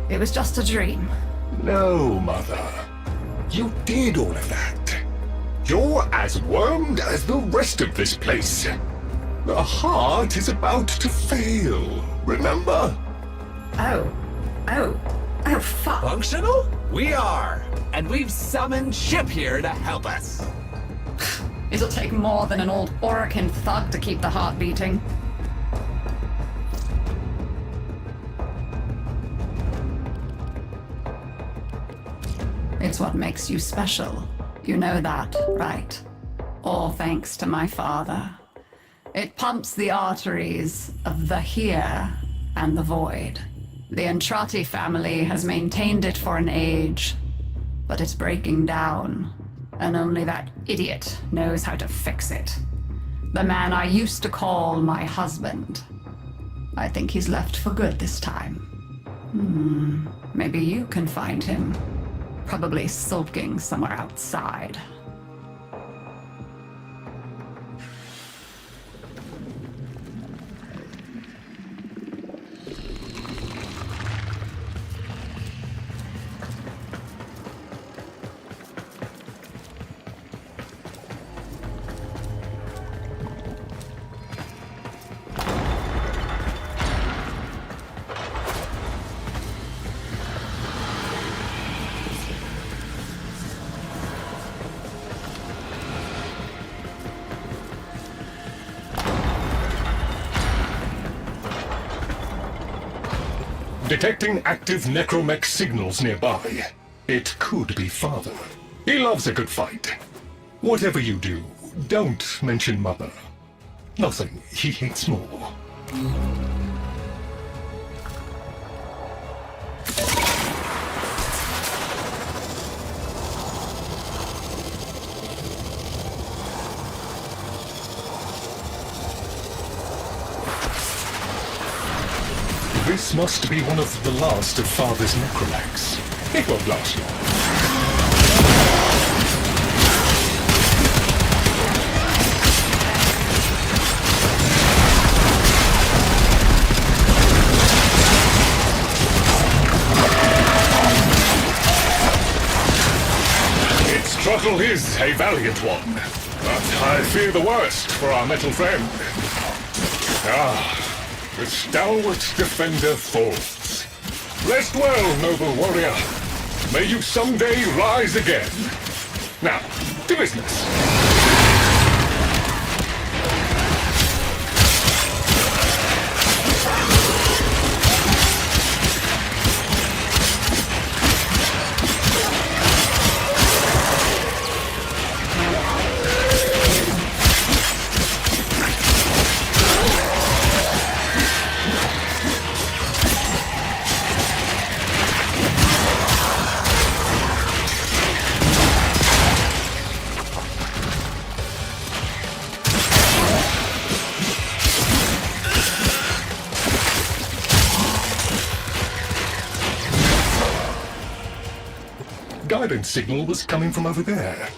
it was just a dream. No, Mother. You did all of that. You're as wormed as the rest of this place. The heart is about to fail, remember? Oh, fuck. Functional? We are! And we've summoned Ship here to help us. It'll take more than an old Orokin thug to keep the heart beating. It's what makes you special. You know that, right? All thanks to my father. It pumps the arteries of the here and the void. The Entrati family has maintained it for an age, but it's breaking down, and only that idiot knows how to fix it. The man I used to call my husband. I think he's left for good this time. Maybe you can find him. Probably sulking somewhere outside. Detecting active necromech signals nearby. It could be Father. He loves a good fight. Whatever you do, don't mention Mother. Nothing he hates more. This must be one of the last of Father's necromechs. It won't last long. Its struggle is a valiant one, but I fear the worst for our metal friend. The stalwart defender falls. Rest well, noble warrior. May you someday rise again. Now, to business. guidance signal was coming from over there.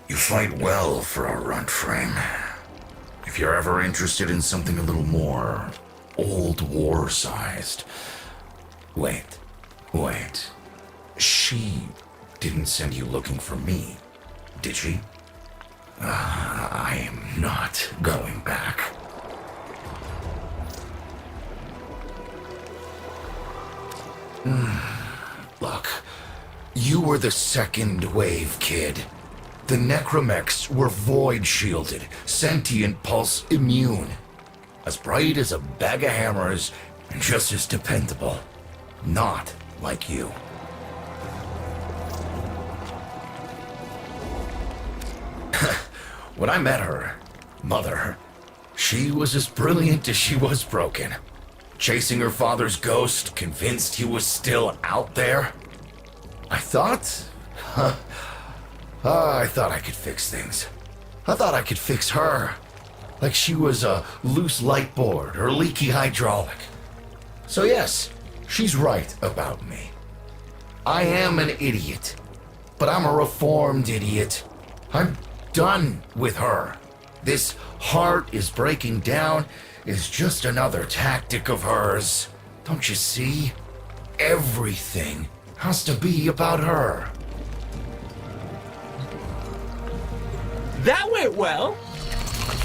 You fight well for a runt frame. If you're ever interested in something a little more old war-sized... Wait. She didn't send you looking for me, did she? I am not going back. Look, you were the second wave, kid. The necromechs were void-shielded, sentient pulse immune. As bright as a bag of hammers, and just as dependable. Not like you. When I met her, Mother, she was as brilliant as she was broken. Chasing her father's ghost, convinced he was still out there. I thought I could fix things. I thought I could fix her. Like she was a loose light board or leaky hydraulic. So yes, She's right about me. I am an idiot, but I'm a reformed idiot. I'm done with her. This heart is breaking down is just another tactic of hers. Don't you see? Everything has to be about her. That went well.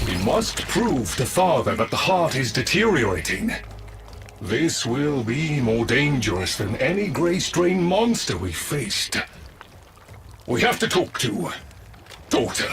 We must prove to Father that the heart is deteriorating. This will be more dangerous than any Grey Strain monster we faced. We have to talk to Daughter.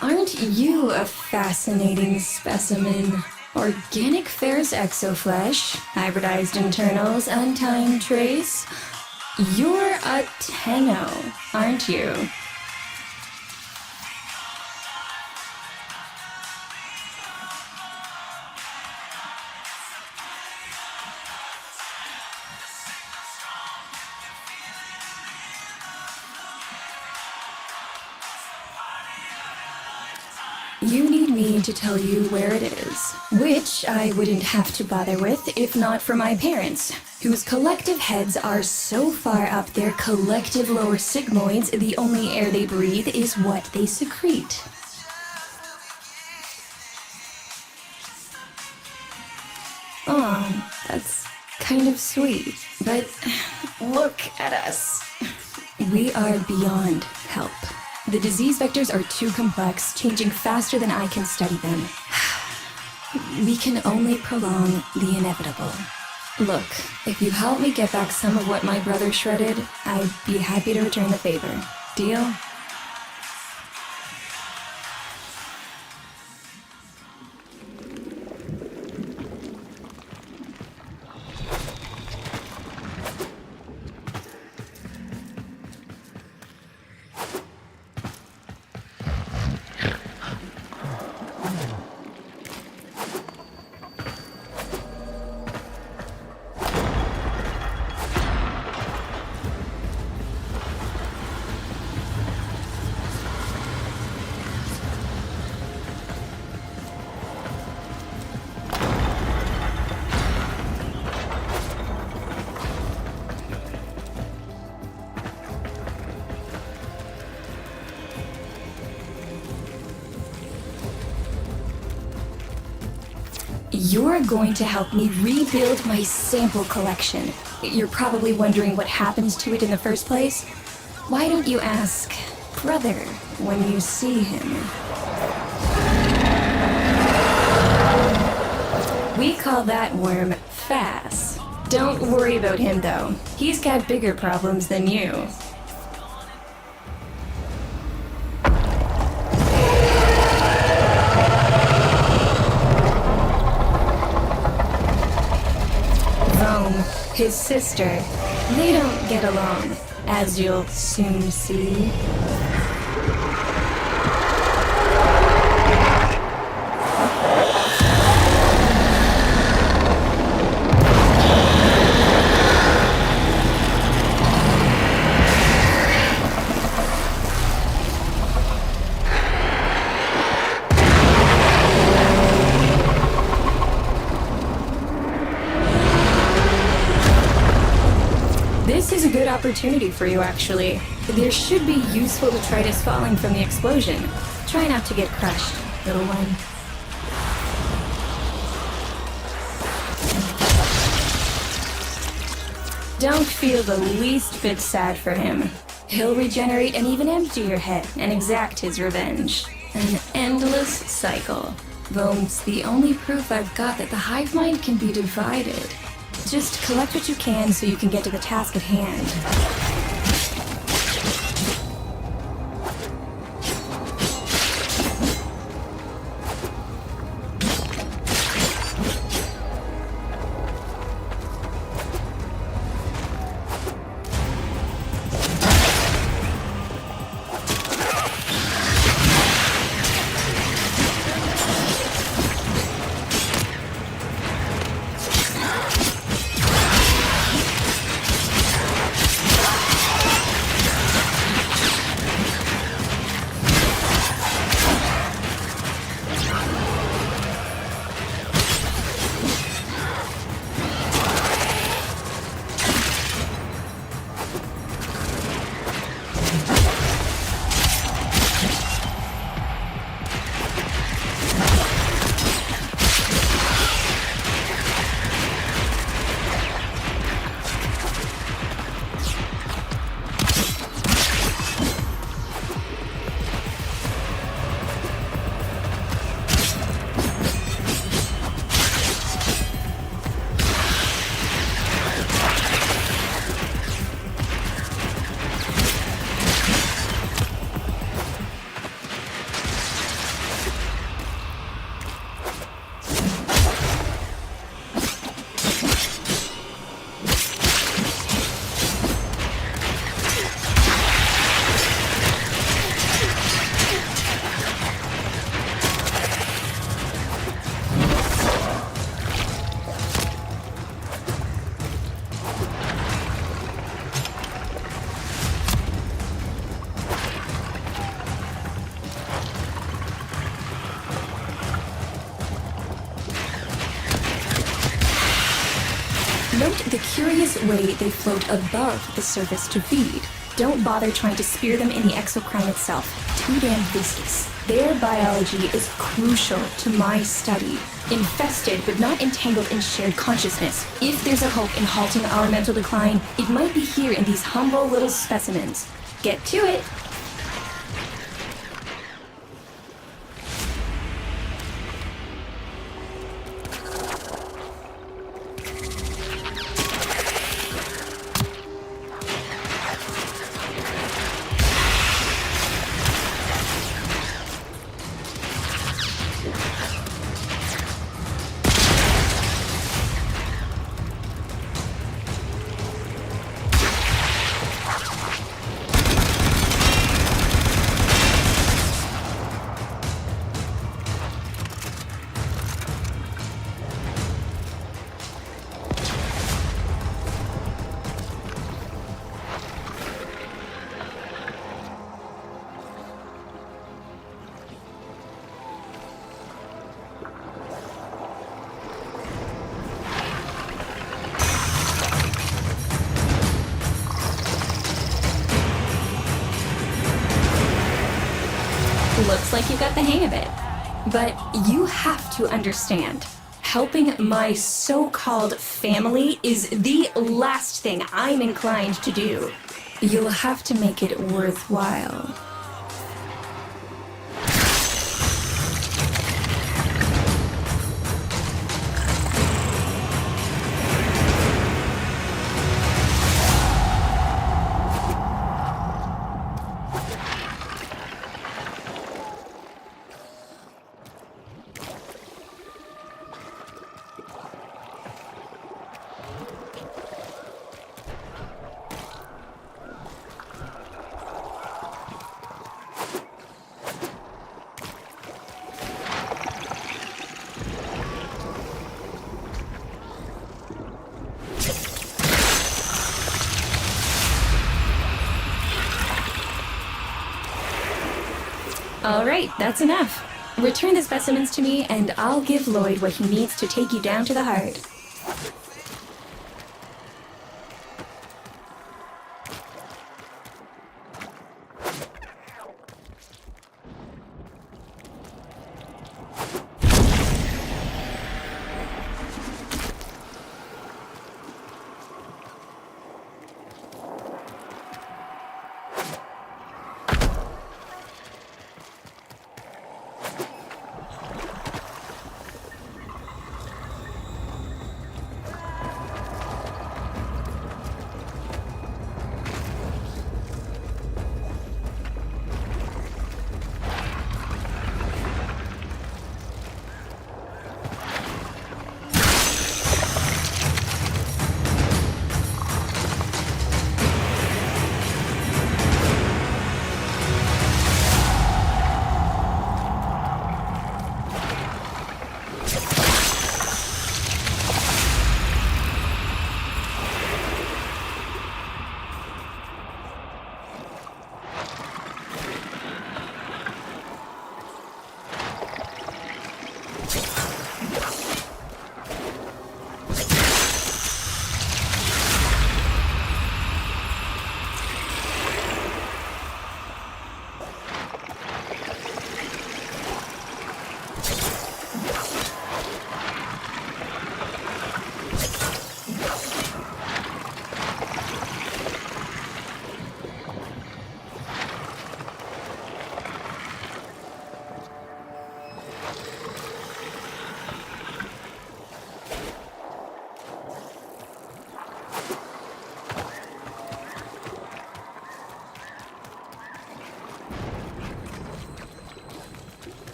Aren't you a fascinating specimen? Organic ferrous exoflesh, hybridized internals, untimed trace. You're a Tenno, aren't you? You need me to tell you where it is, which I wouldn't have to bother with if not for my parents, whose collective heads are so far up their collective lower sigmoids the only air they breathe is what they secrete. Oh, that's kind of sweet, but look at us. We are beyond help. The disease vectors are too complex, changing faster than I can study them. We can only prolong the inevitable. Look, if you help me get back some of what my brother shredded, I'd be happy to return the favor. Deal? You're going to help me rebuild my sample collection. You're probably wondering what happens to it in the first place. Why don't you ask Brother when you see him? We call that worm Fass. Don't worry about him though. He's got bigger problems than you. His sister, they don't get along, as you'll soon see. This is a good opportunity for you, actually. There should be useful detritus falling from the explosion. Try not to get crushed, little one. Don't feel the least bit sad for him. He'll regenerate and even empty your head and exact his revenge. An endless cycle. Though it's the only proof I've got that the hive mind can be divided. Just collect what you can so you can get to the task at hand. Note the curious way they float above the surface to feed. Don't bother trying to spear them in the exocrine itself. Too damn viscous. Their biology is crucial to my study. Infested but not entangled in shared consciousness. If there's a hope in halting our mental decline, it might be here in these humble little specimens. Get to it! Looks like you got the hang of it. But you have to understand, Helping my so-called family is the last thing I'm inclined to do. You'll have to make it worthwhile. All right, that's enough. Return the specimens to me, and I'll give Lloyd what he needs to take you down to the heart.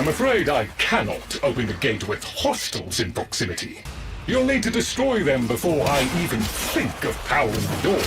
I'm afraid I cannot open the gate with hostiles in proximity. You'll need to destroy them before I even think of powering the door.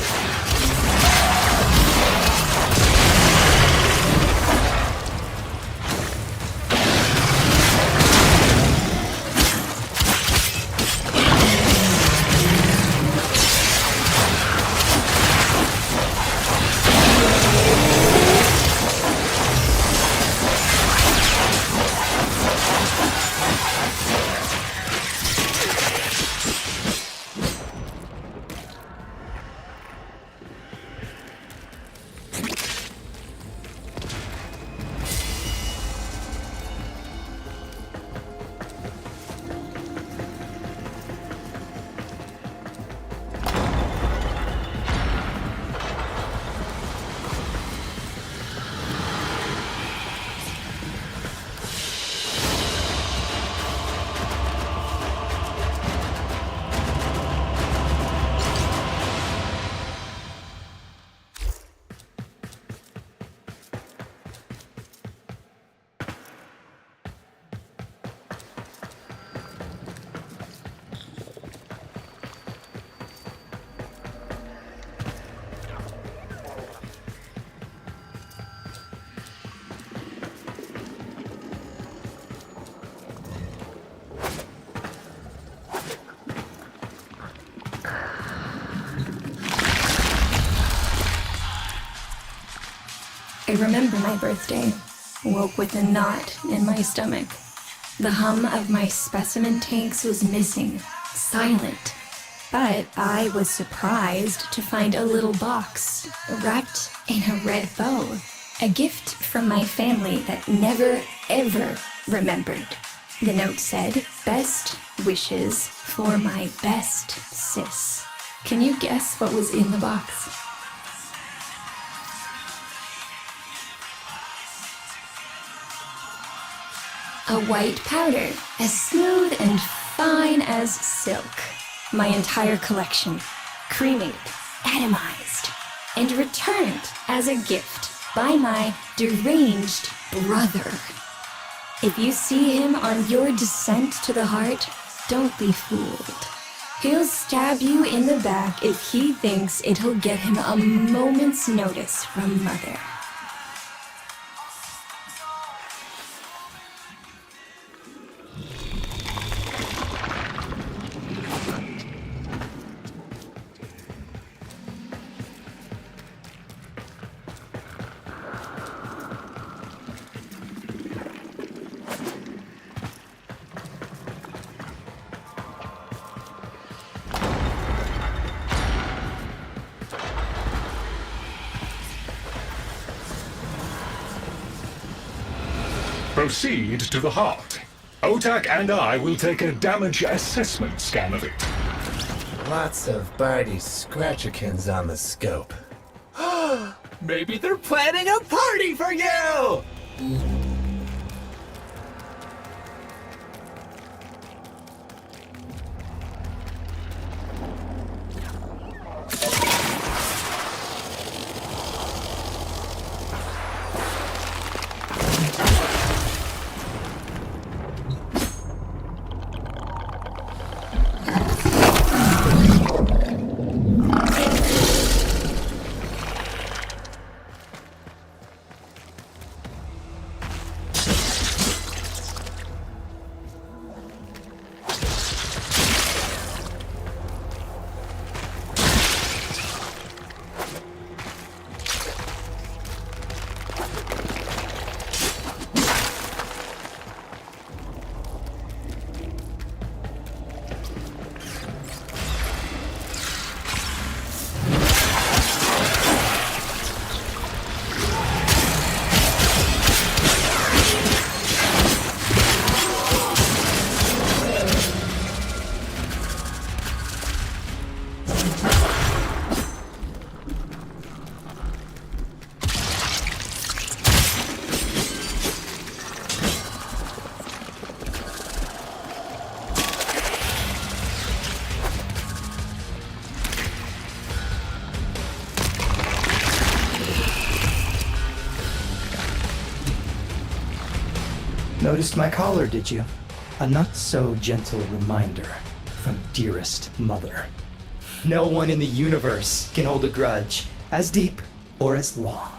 I remember my birthday. Woke with a knot in my stomach. The hum of my specimen tanks was missing, silent. But I was surprised to find a little box wrapped in a red bow. A gift from my family that never, ever remembered. The note said, "Best wishes for my best sis." Can you guess what was in the box? A white powder, as smooth and fine as silk. My entire collection, cremated, atomized, and returned as a gift by my deranged brother. If you see him on your descent to the heart, don't be fooled. He'll stab you in the back if he thinks it'll get him a moment's notice from Mother. Proceed to the heart. Otak and I will take a damage assessment scan of it. Lots of Barty Scratchikins on the scope. Maybe they're planning a party for you! Noticed my collar, did you? A not-so-gentle reminder from dearest mother. No one in the universe can hold a grudge as deep or as long.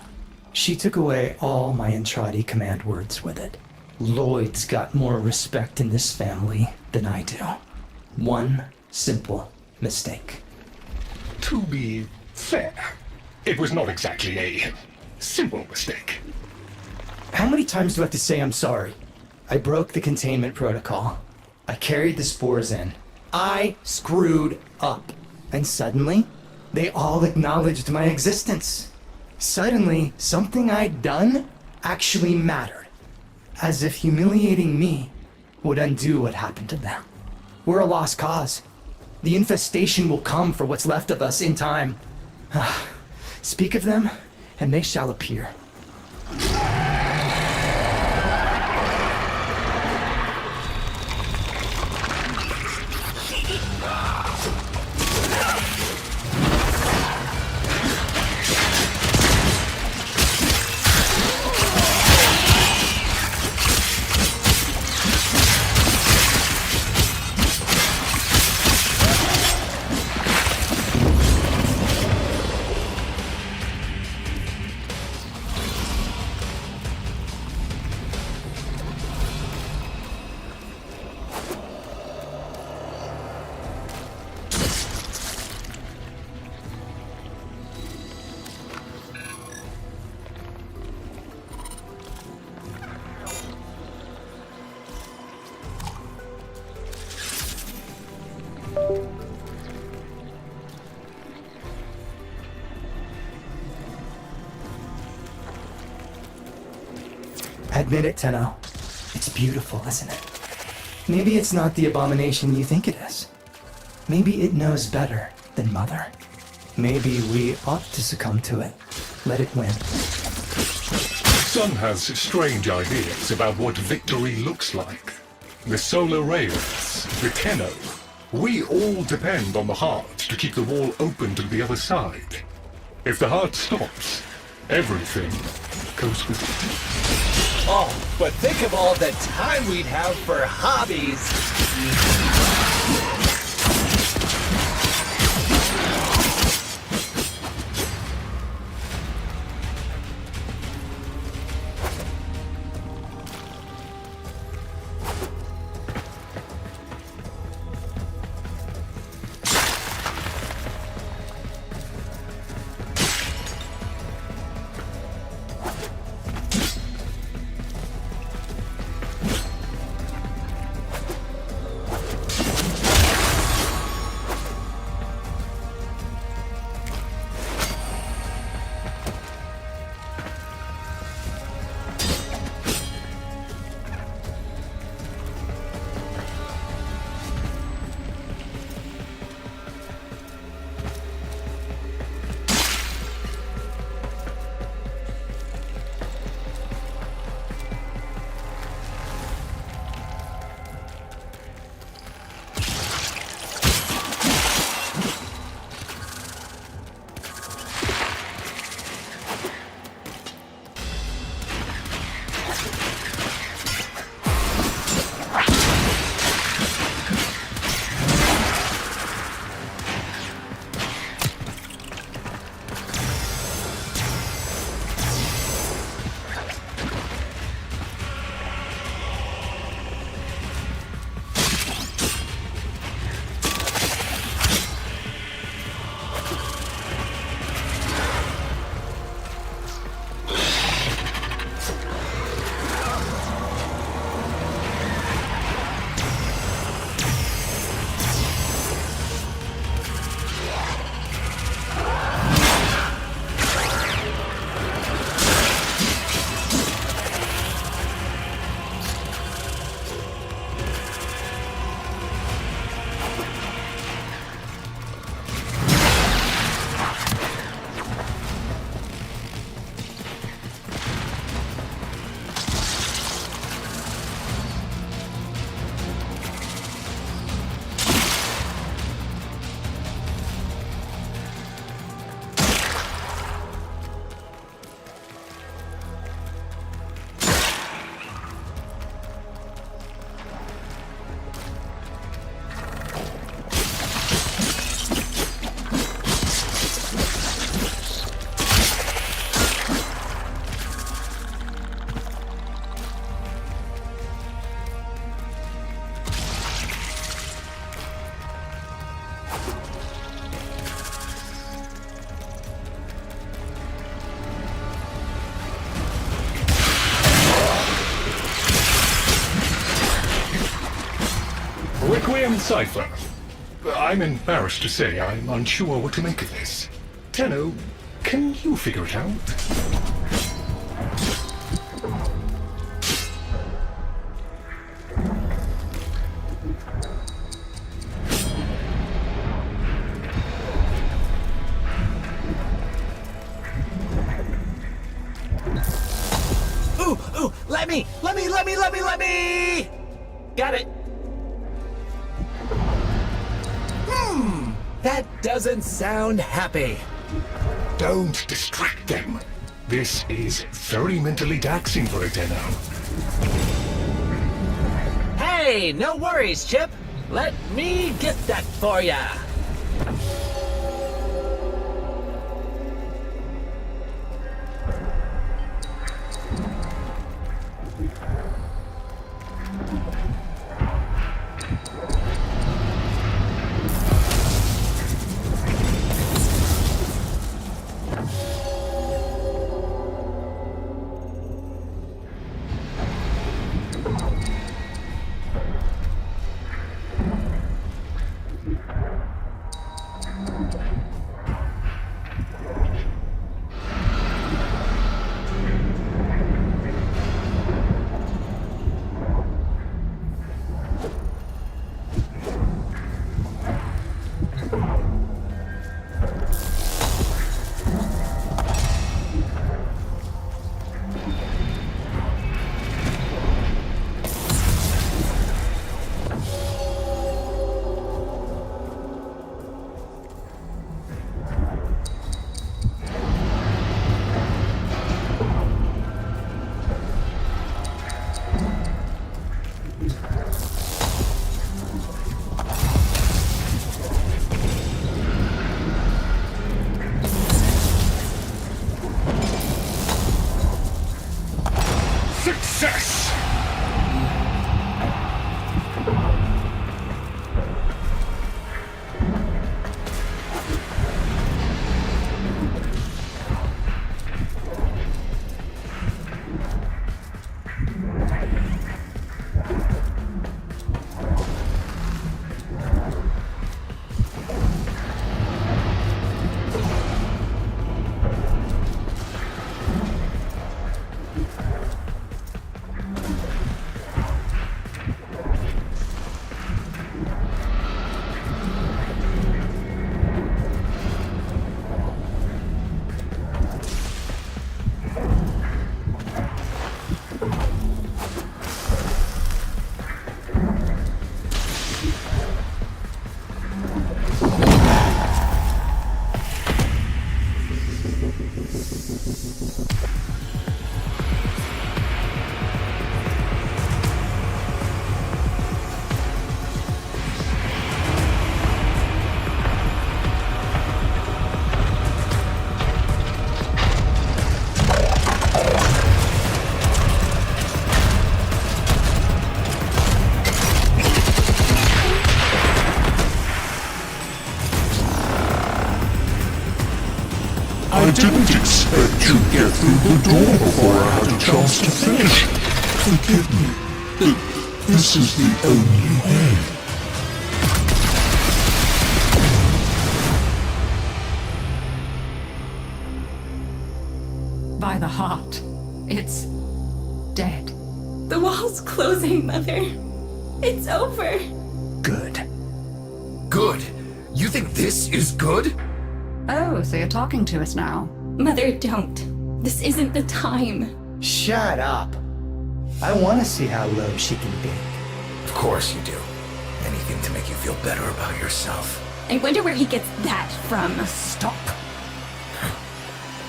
She took away all my Entrati command words with it. Lloyd's got more respect in this family than I do. One simple mistake. To be fair, it was not exactly a simple mistake. How many times do I have to say I'm sorry? I broke the containment protocol. I carried the spores in. I screwed up. And suddenly, they all acknowledged my existence. Suddenly, something I'd done actually mattered. As if humiliating me would undo what happened to them. We're a lost cause. The infestation will come for what's left of us in time. Speak of them, and they shall appear. Admit it, Tenno. It's beautiful, isn't it? Maybe it's not the abomination you think it is. Maybe it knows better than Mother. Maybe we ought to succumb to it. Let it win. Sun has strange ideas about what victory looks like. The solar rails, the Tenno. We all depend on the heart to keep the wall open to the other side. If the heart stops, everything goes with it. Oh, but think of all the time we'd have for hobbies. Requiem Cipher. I'm embarrassed to say I'm unsure what to make of this. Tenno, can you figure it out? Ooh, let me! Got it. That doesn't sound happy. Don't distract them. This is very mentally taxing for a Tenno. Hey, no worries, Chip. Let me get that for ya. success! I didn't expect you'd get through the door before I had a chance to finish. Forgive me. This is the only way. By the heart, it's dead. The wall's closing, Mother. It's over. Good. Good? You think this is good? Oh, so you're talking to us now. Mother, don't. This isn't the time. Shut up. I want to see how low she can be. Of course you do. Anything to make you feel better about yourself. I wonder where he gets that from. Stop.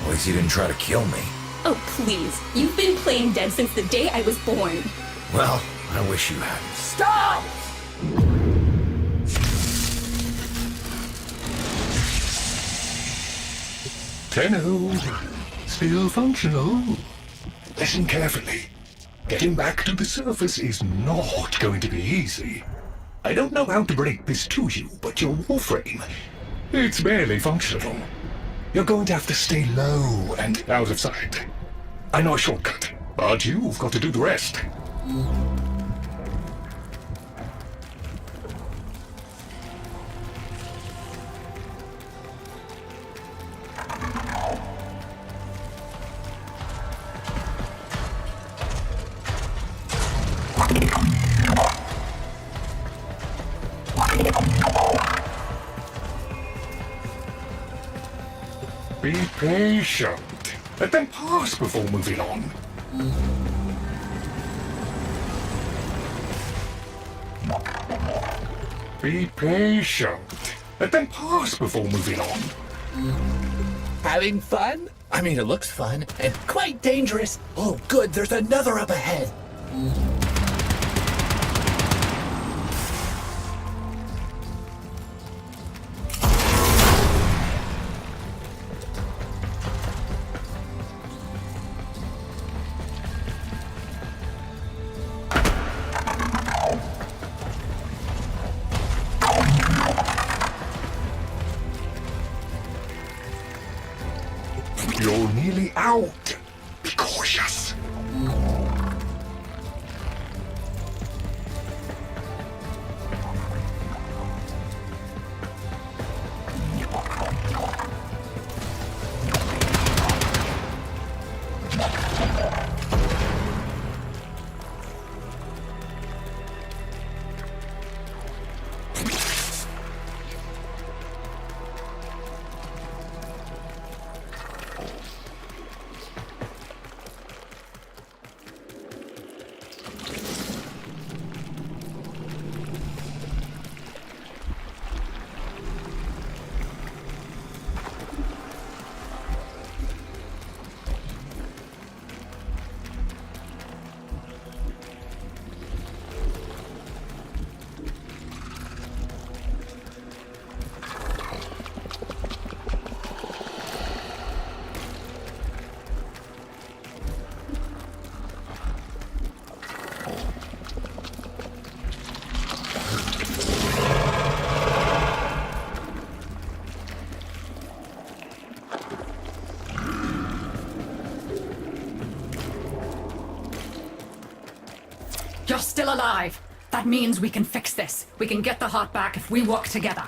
At least you didn't try to kill me. Oh, please. You've been playing dead since the day I was born. Well, I wish you hadn't. Stop! Tenno, still functional. Listen carefully. Getting back to the surface is not going to be easy. I don't know how to break this to you, but your Warframe, it's barely functional. You're going to have to stay low and out of sight. I know a shortcut, but you've got to do the rest. Be patient. Let them pass before moving on. Be patient. Let them pass before moving on. Having fun? I mean, it looks fun and quite dangerous. Oh, good, there's another up ahead. You're nearly out. Be cautious. You're still alive. That means we can fix this. We can get the heart back if we work together.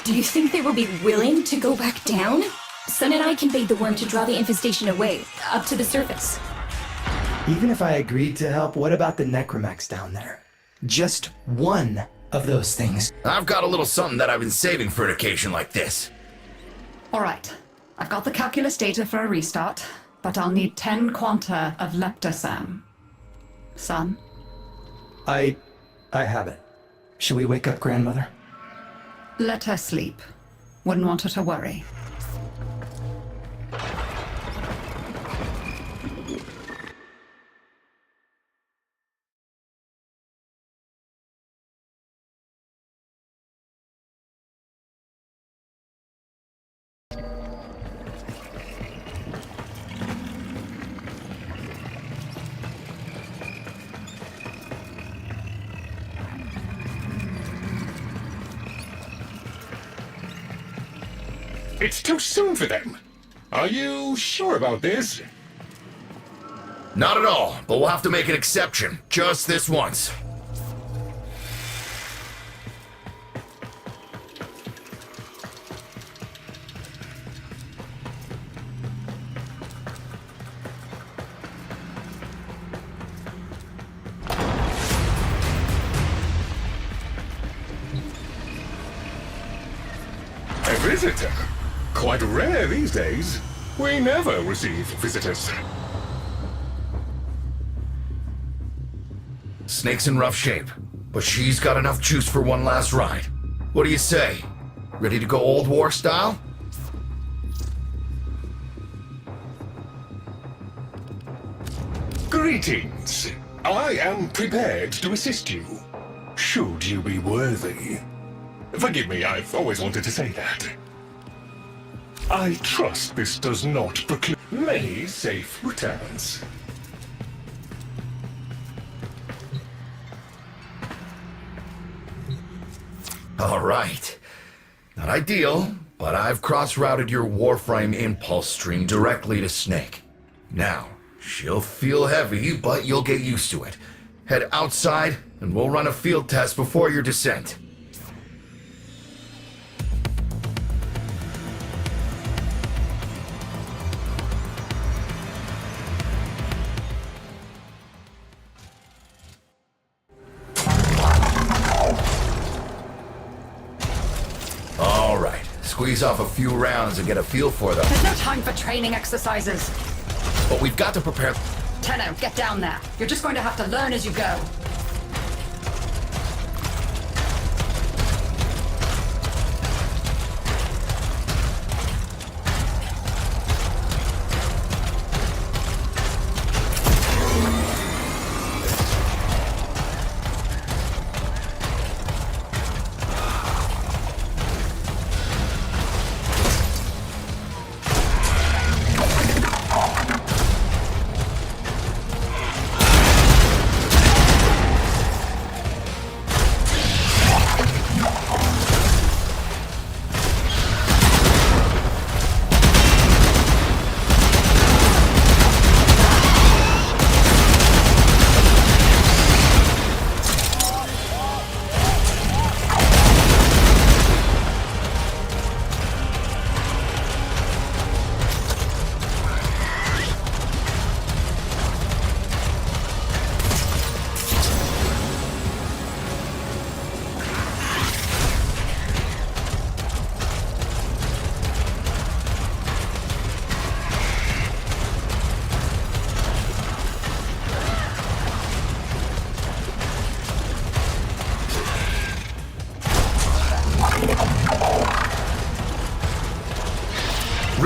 Do you think they will be willing to go back down? Sun and I conveyed the worm to draw the infestation away, up to the surface. Even if I agreed to help, what about the necromex down there? Just one of those things. I've got a little something that I've been saving for an occasion like this. All right. I've got the calculus data for a restart, but I'll need 10 quanta of leptosam. Son? I have it. Shall we wake up grandmother? Let her sleep. Wouldn't want her to worry. It's too soon for them. Are you sure about this? Not at all, but we'll have to make an exception. Just this once. A visitor? Quite rare these days. We never receive visitors. Snake's in rough shape, but she's got enough juice for one last ride. What do you say? Ready to go old war style? Greetings. I am prepared to assist you, should you be worthy. Forgive me, I've always wanted to say that. I trust this does not preclude many safe returns. All right. Not ideal, but I've cross-routed your Warframe impulse stream directly to Snake. Now, she'll feel heavy, but you'll get used to it. Head outside, and we'll run a field test before your descent. All right. Squeeze off a few rounds and get a feel for them. There's no time for training exercises. But we've got to prepare... Tenno, get down there. You're just going to have to learn as you go.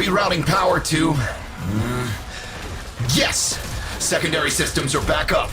Rerouting power to... Yes! Secondary systems are back up.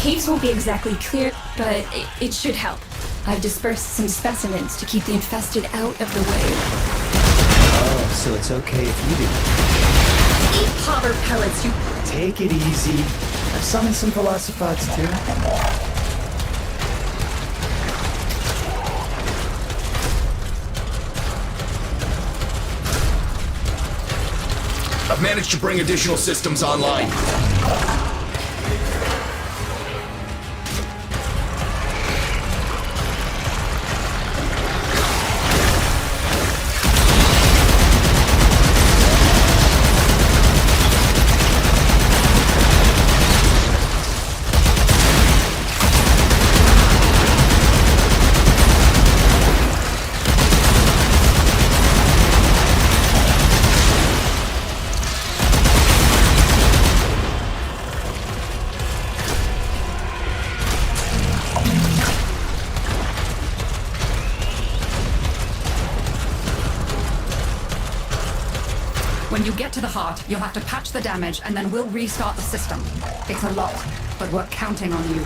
Caves won't be exactly clear, but it should help. I've dispersed some specimens to keep the infested out of the way. Oh, so it's okay if you do. Eat popper pellets, you... Take it easy. I've summoned some velocipods too. I've managed to bring additional systems online. When you get to the heart, you'll have to patch the damage, and then we'll restart the system. It's a lot, but we're counting on you.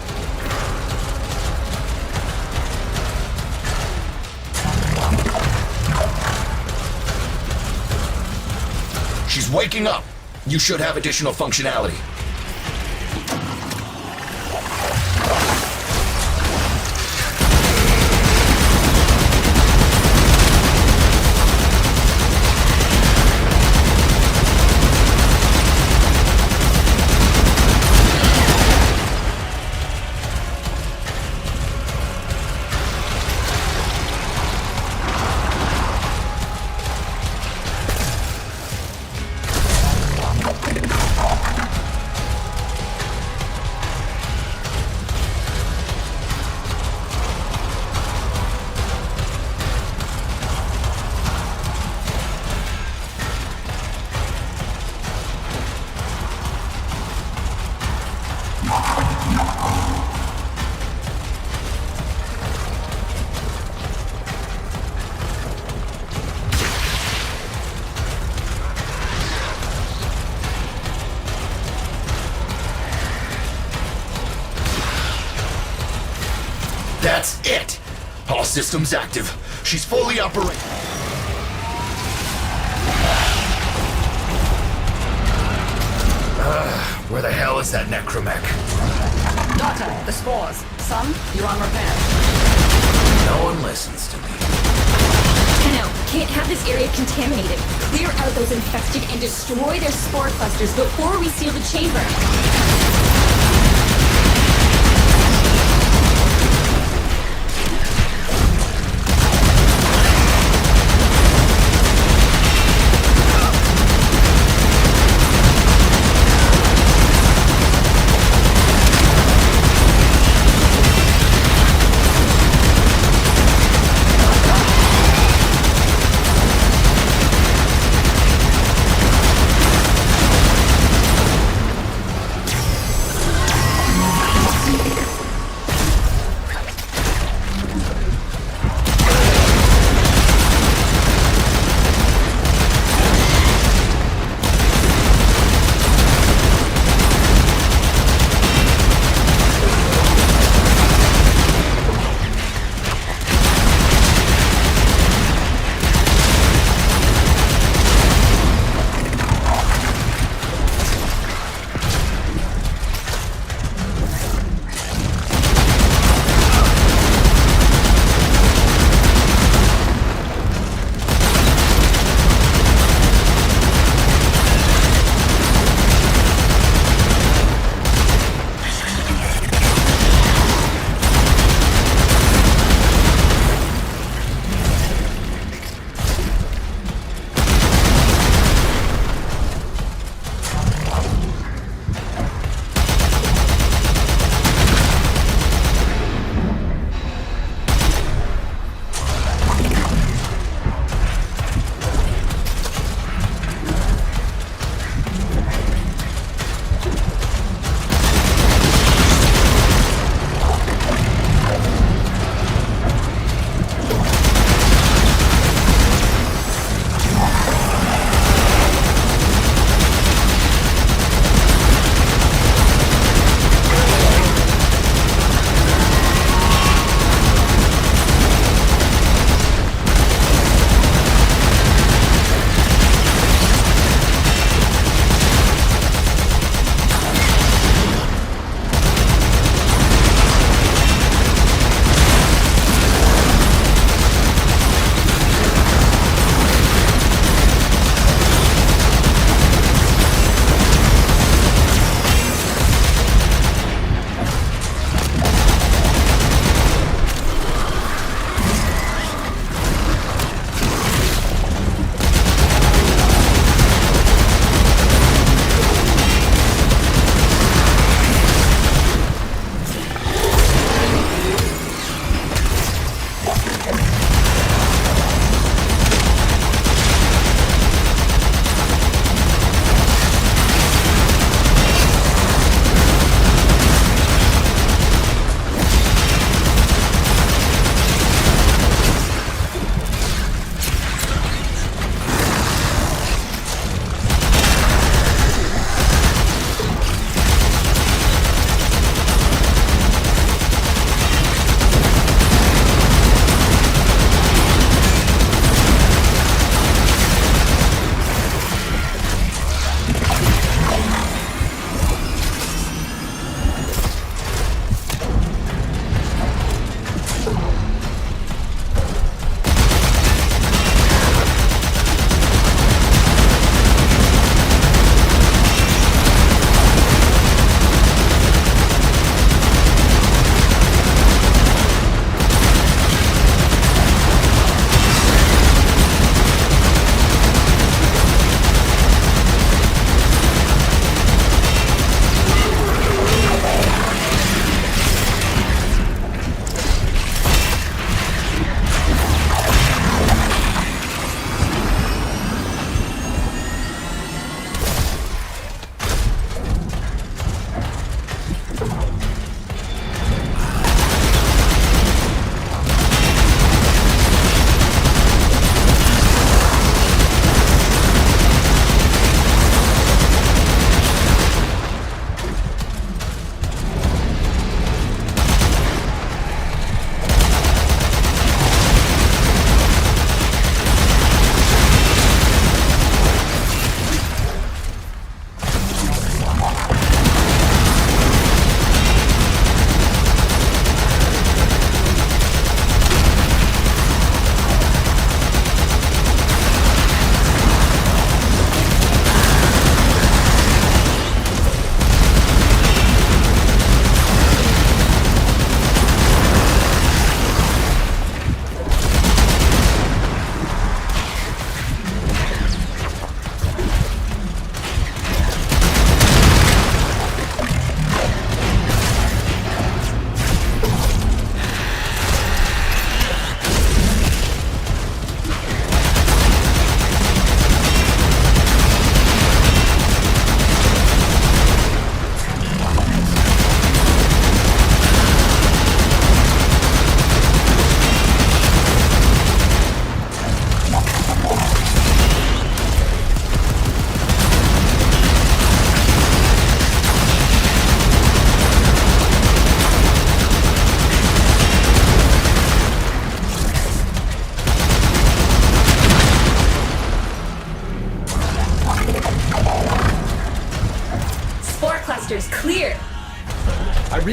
She's waking up. You should have additional functionality. That's it! All systems active. She's fully operational. Where the hell is that necromech? Doctor, the spores. Some, you're on repair. No one listens to me. Tenno, can't have this area contaminated. Clear out those infested and destroy their spore clusters before we seal the chamber.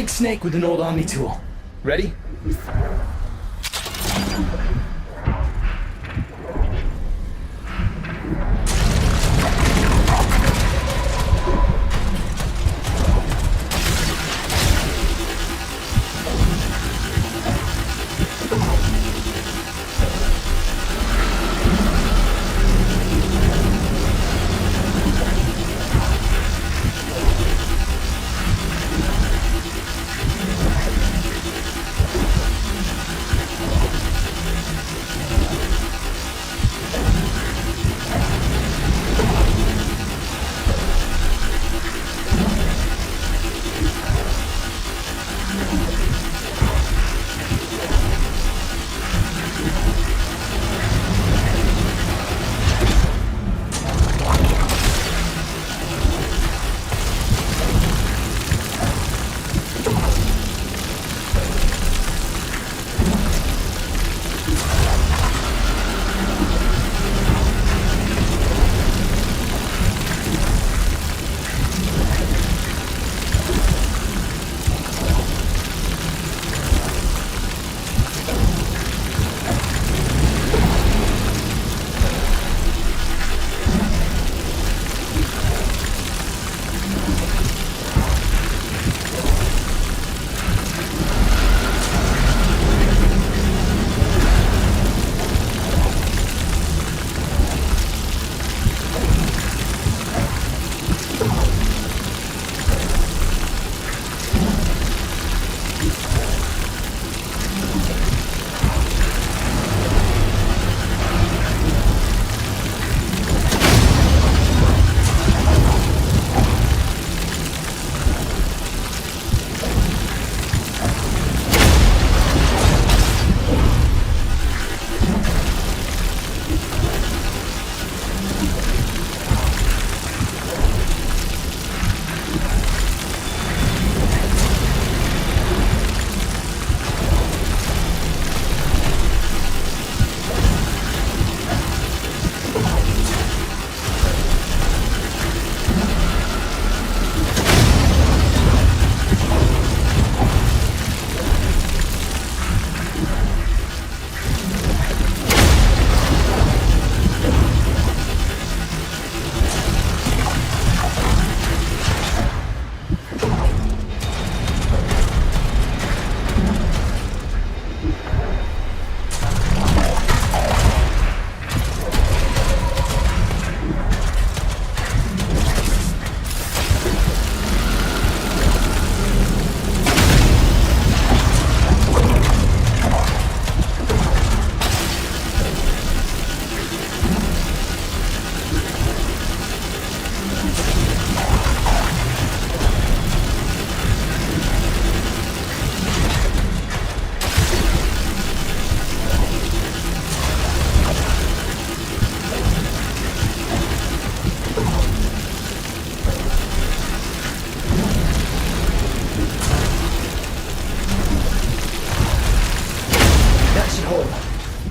big snake with an old Omni tool. Ready?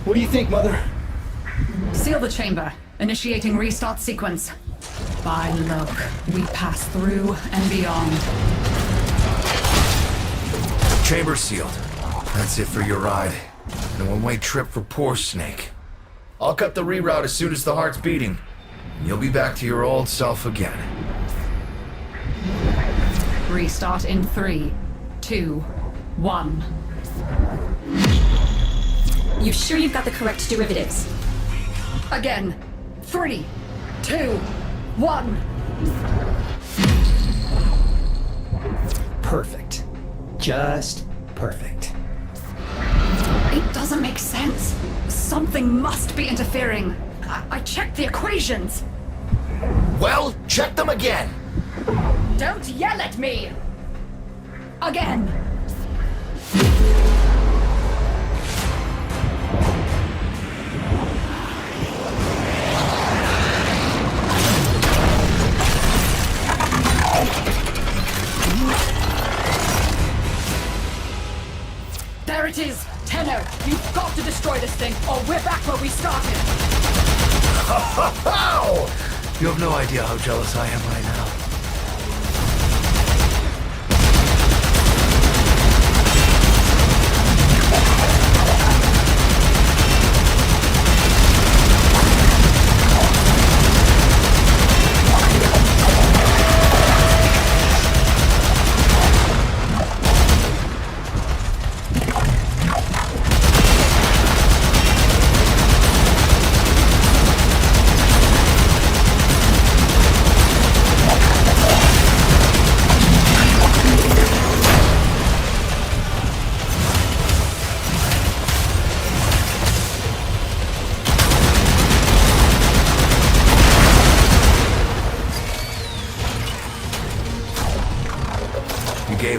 What do you think, Mother? Seal the chamber. Initiating restart sequence. By look, we pass through and beyond. Chamber sealed. That's it for your ride. And a one-way trip for poor Snake. I'll cut the reroute as soon as the heart's beating. And you'll be back to your old self again. Restart in 3, 2, 1. You sure you've got the correct derivatives? Again. 3, 2, 1. Perfect. Just perfect. It doesn't make sense. Something must be interfering. I checked the equations. Well, check them again. Don't yell at me! Again! There it is! Tenno, you've got to destroy this thing, or we're back where we started! You have no idea how jealous I am right now.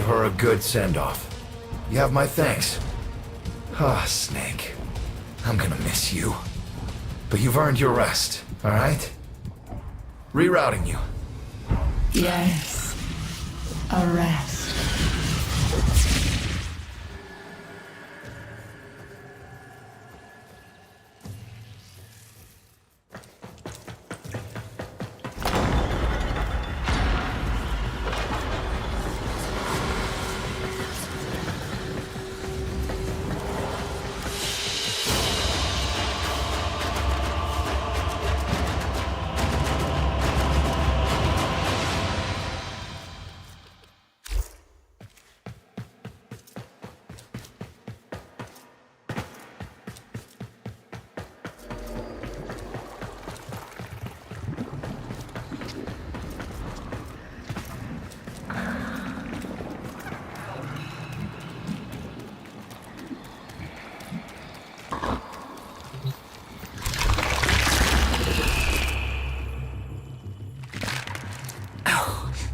her a good send-off. You have my thanks. Ah, Snake. I'm gonna miss you. But you've earned your rest, alright? Rerouting you. Yes. A rest.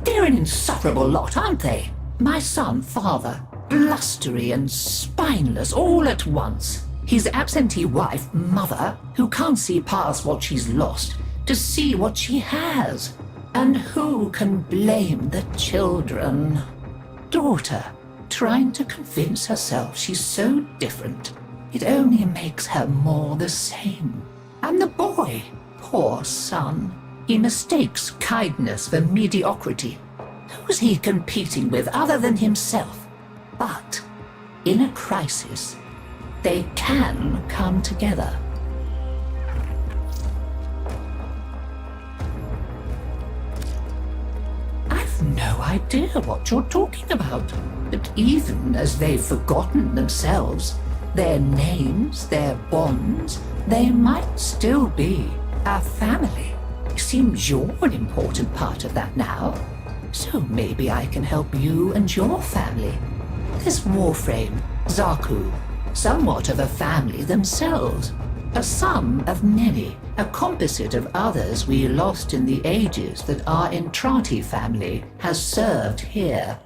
They're an insufferable lot, aren't they? My son, father, blustery and spineless all at once. His absentee wife, mother, who can't see past what she's lost to see what she has. And who can blame the children? Daughter, trying to convince herself she's so different. It only makes her more the same. And the boy, poor son. He mistakes kindness for mediocrity. Who's he competing with other than himself? But in a crisis, they can come together. I've no idea what you're talking about. But even as they've forgotten themselves, their names, their bonds, they might still be a family. Seems you're an important part of that now. So maybe I can help you and your family. This Warframe, Zaku, somewhat of a family themselves. A sum of many, a composite of others we lost in the ages that our Entrati family has served here.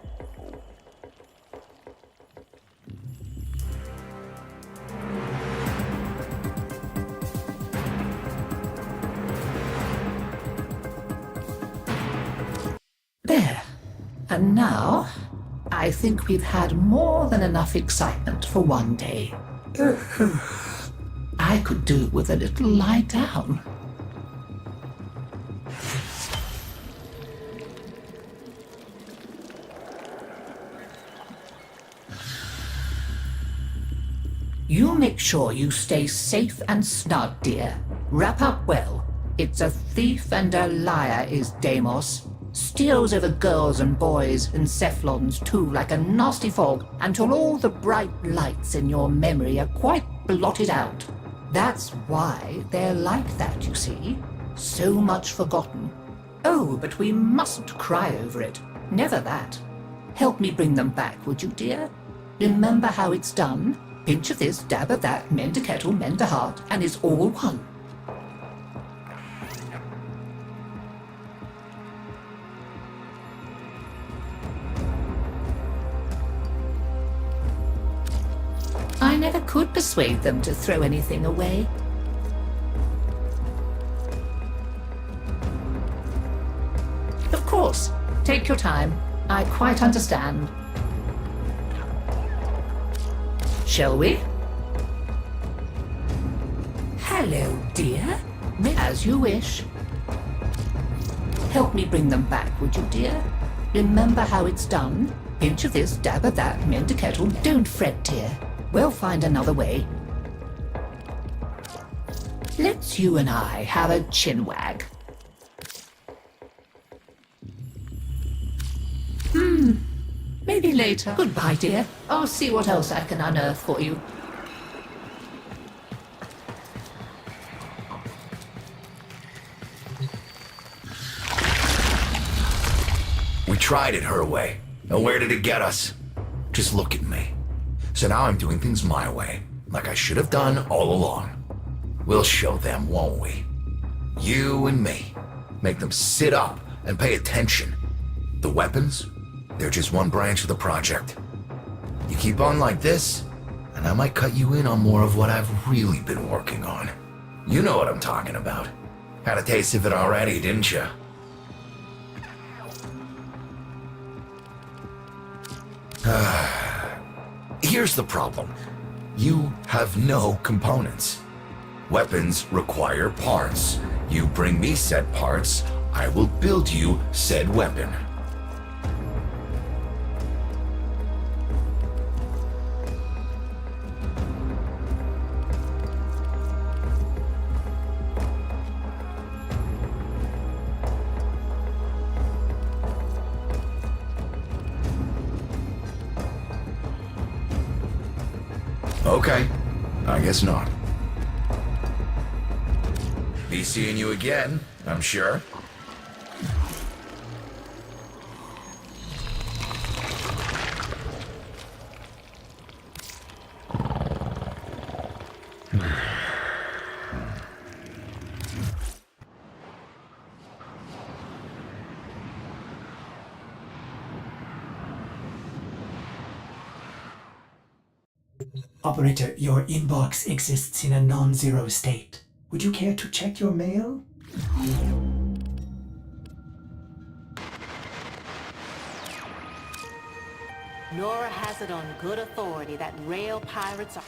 There. And now, I think we've had more than enough excitement for one day. I could do with a little lie down. You make sure you stay safe and snug, dear. Wrap up well. It's a thief and a liar is Deimos. Steals over girls and boys and Cephalons too like a nasty fog until all the bright lights in your memory are quite blotted out. That's why they're like that, you see. So much forgotten. Oh, but we mustn't cry over it. Never that. Help me bring them back, would you, dear? Remember how it's done? Pinch of this, dab of that, mend a kettle, mend a heart, and it's all one. I never could persuade them to throw anything away. Of course, take your time. I quite understand. Shall we? Hello, dear. As you wish. Help me bring them back, would you, dear? Remember how it's done? Pinch of this, dab of that, mend a kettle. Don't fret, dear. We'll find another way. Let's you and I have a chinwag. Maybe later. Goodbye, dear. I'll see what else I can unearth for you. We tried it her way. And where did it get us? Just look at me. So now I'm doing things my way, like I should have done all along. We'll show them, won't we? You and me. Make them sit up and pay attention. The weapons? They're just one branch of the project. You keep on like this, and I might cut you in on more of what I've really been working on. You know what I'm talking about. Had a taste of it already, didn't you? Here's the problem. You have no components. Weapons require parts. You bring me said parts, I will build you said weapon. Okay, I guess not. Be seeing you again, I'm sure. Operator, your inbox exists in a non-zero state. Would you care to check your mail? Nora has it on good authority that rail pirates are...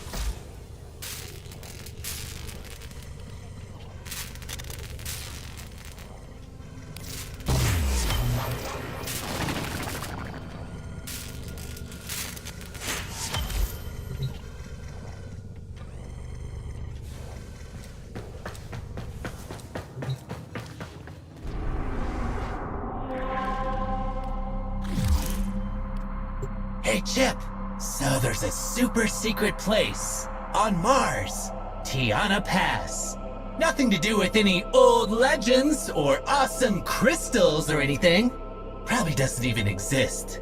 Hey, Chip! So there's a super secret place on Mars, Tiana Pass. Nothing to do with any old legends or awesome crystals or anything. Probably doesn't even exist.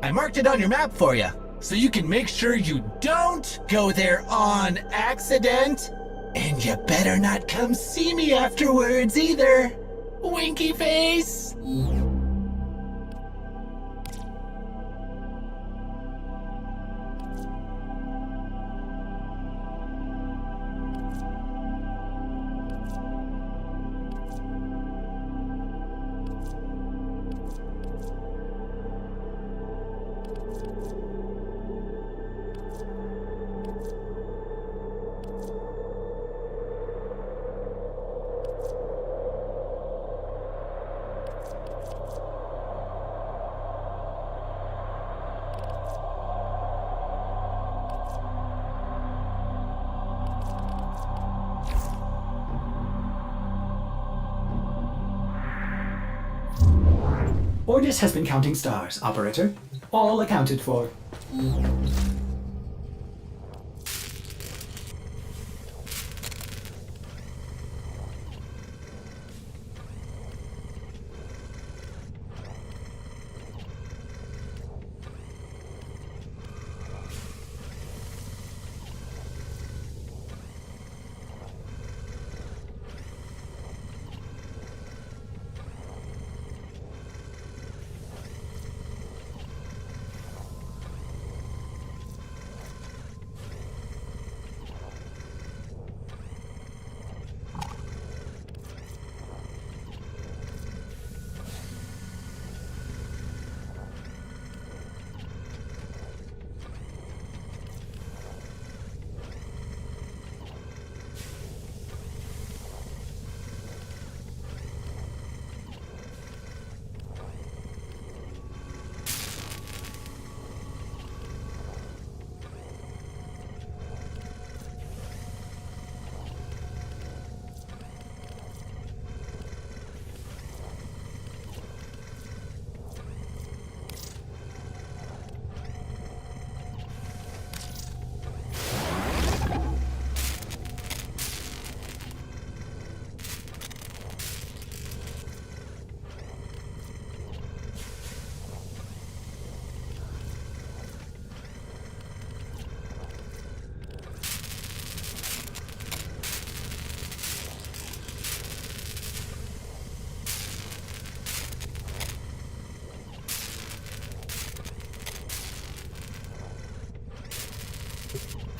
I marked it on your map for you, so you can make sure you don't go there on accident. And you better not come see me afterwards either. Winky face! Ordis has been counting stars, Operator. All accounted for.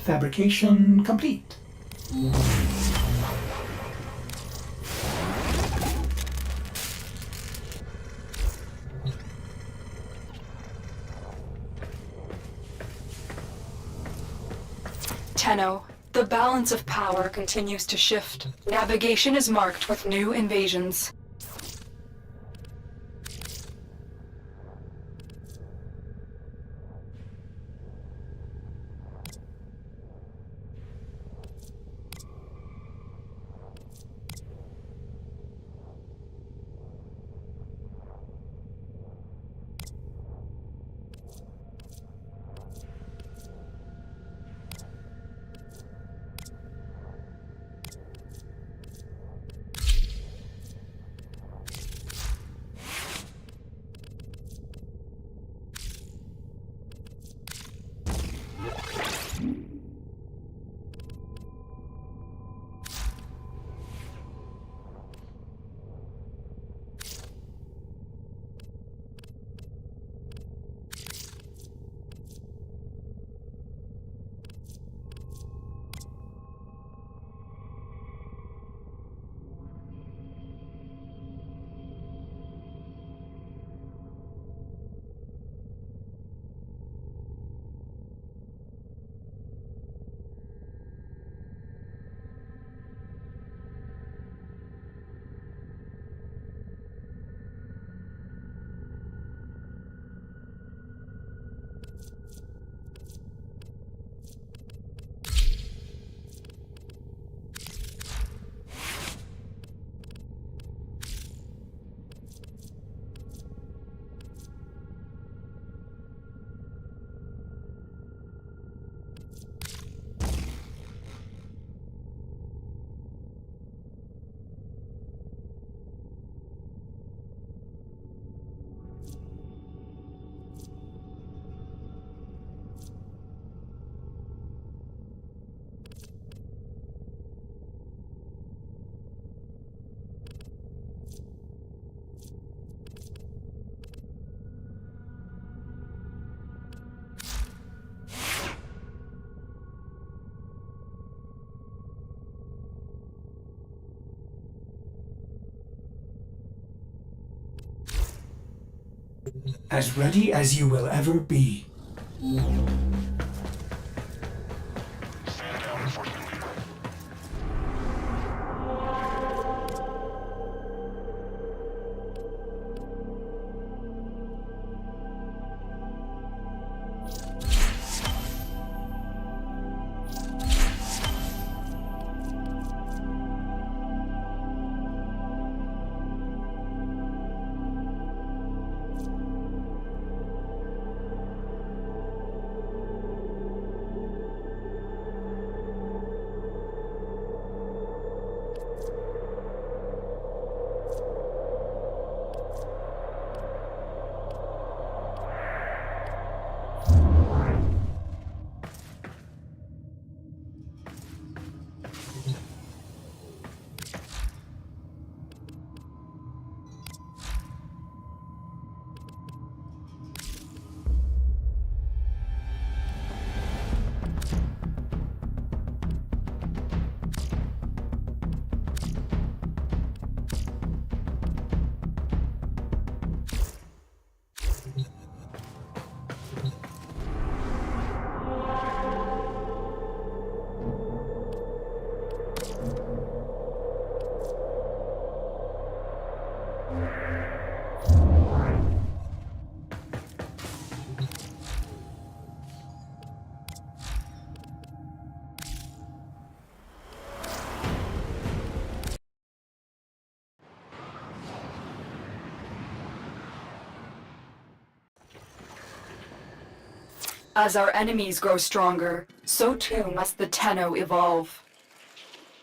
Fabrication complete. Tenno, the balance of power continues to shift. Navigation is marked with new invasions. As ready as you will ever be. As our enemies grow stronger, so too must the Tenno evolve.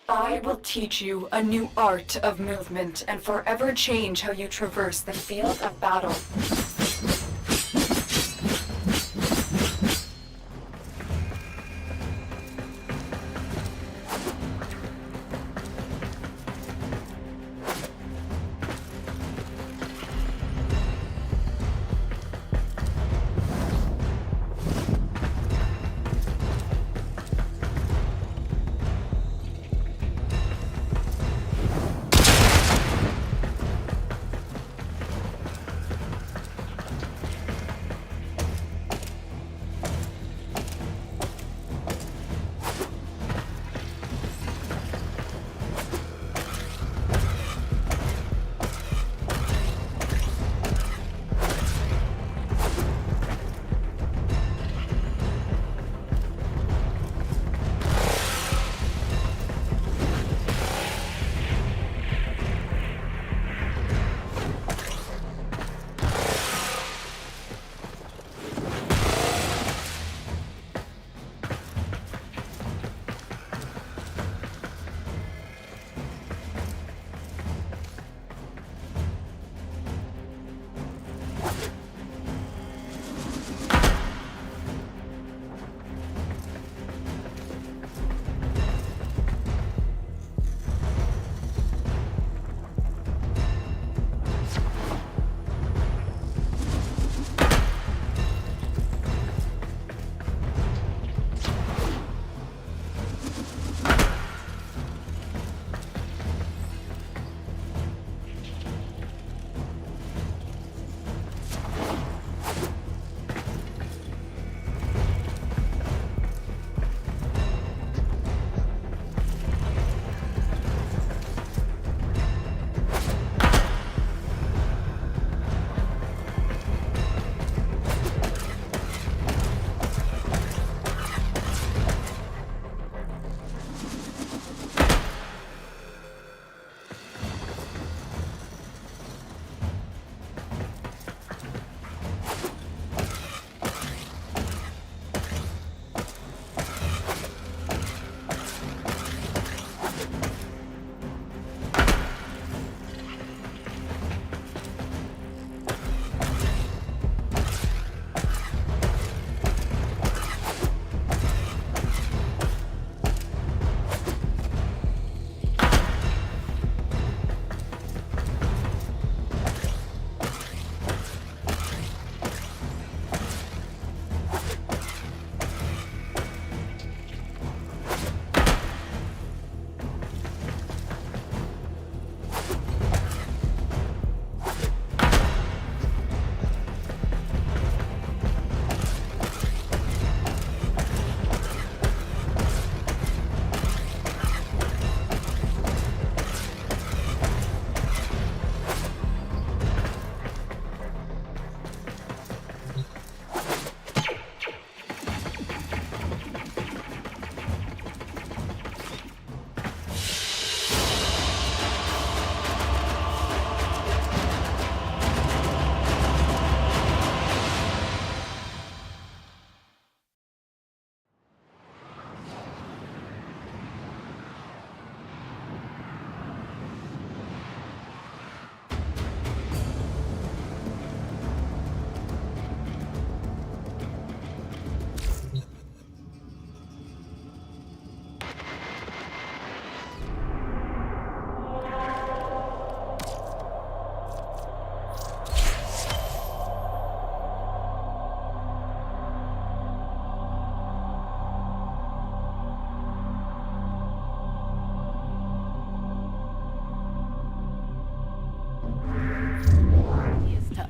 I will teach you a new art of movement and forever change how you traverse the field of battle.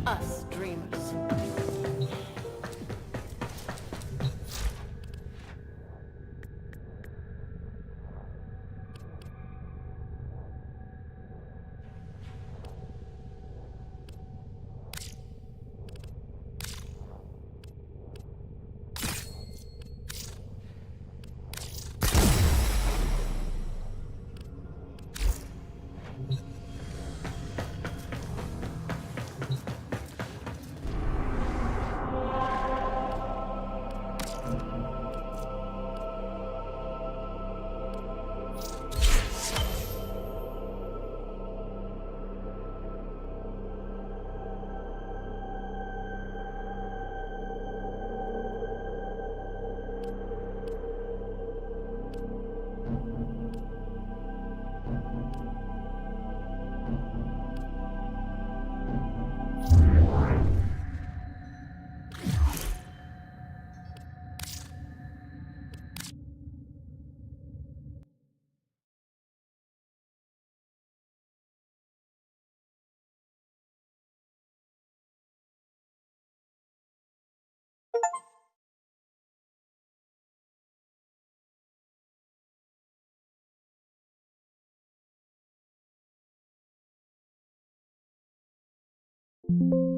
Us dreamers. you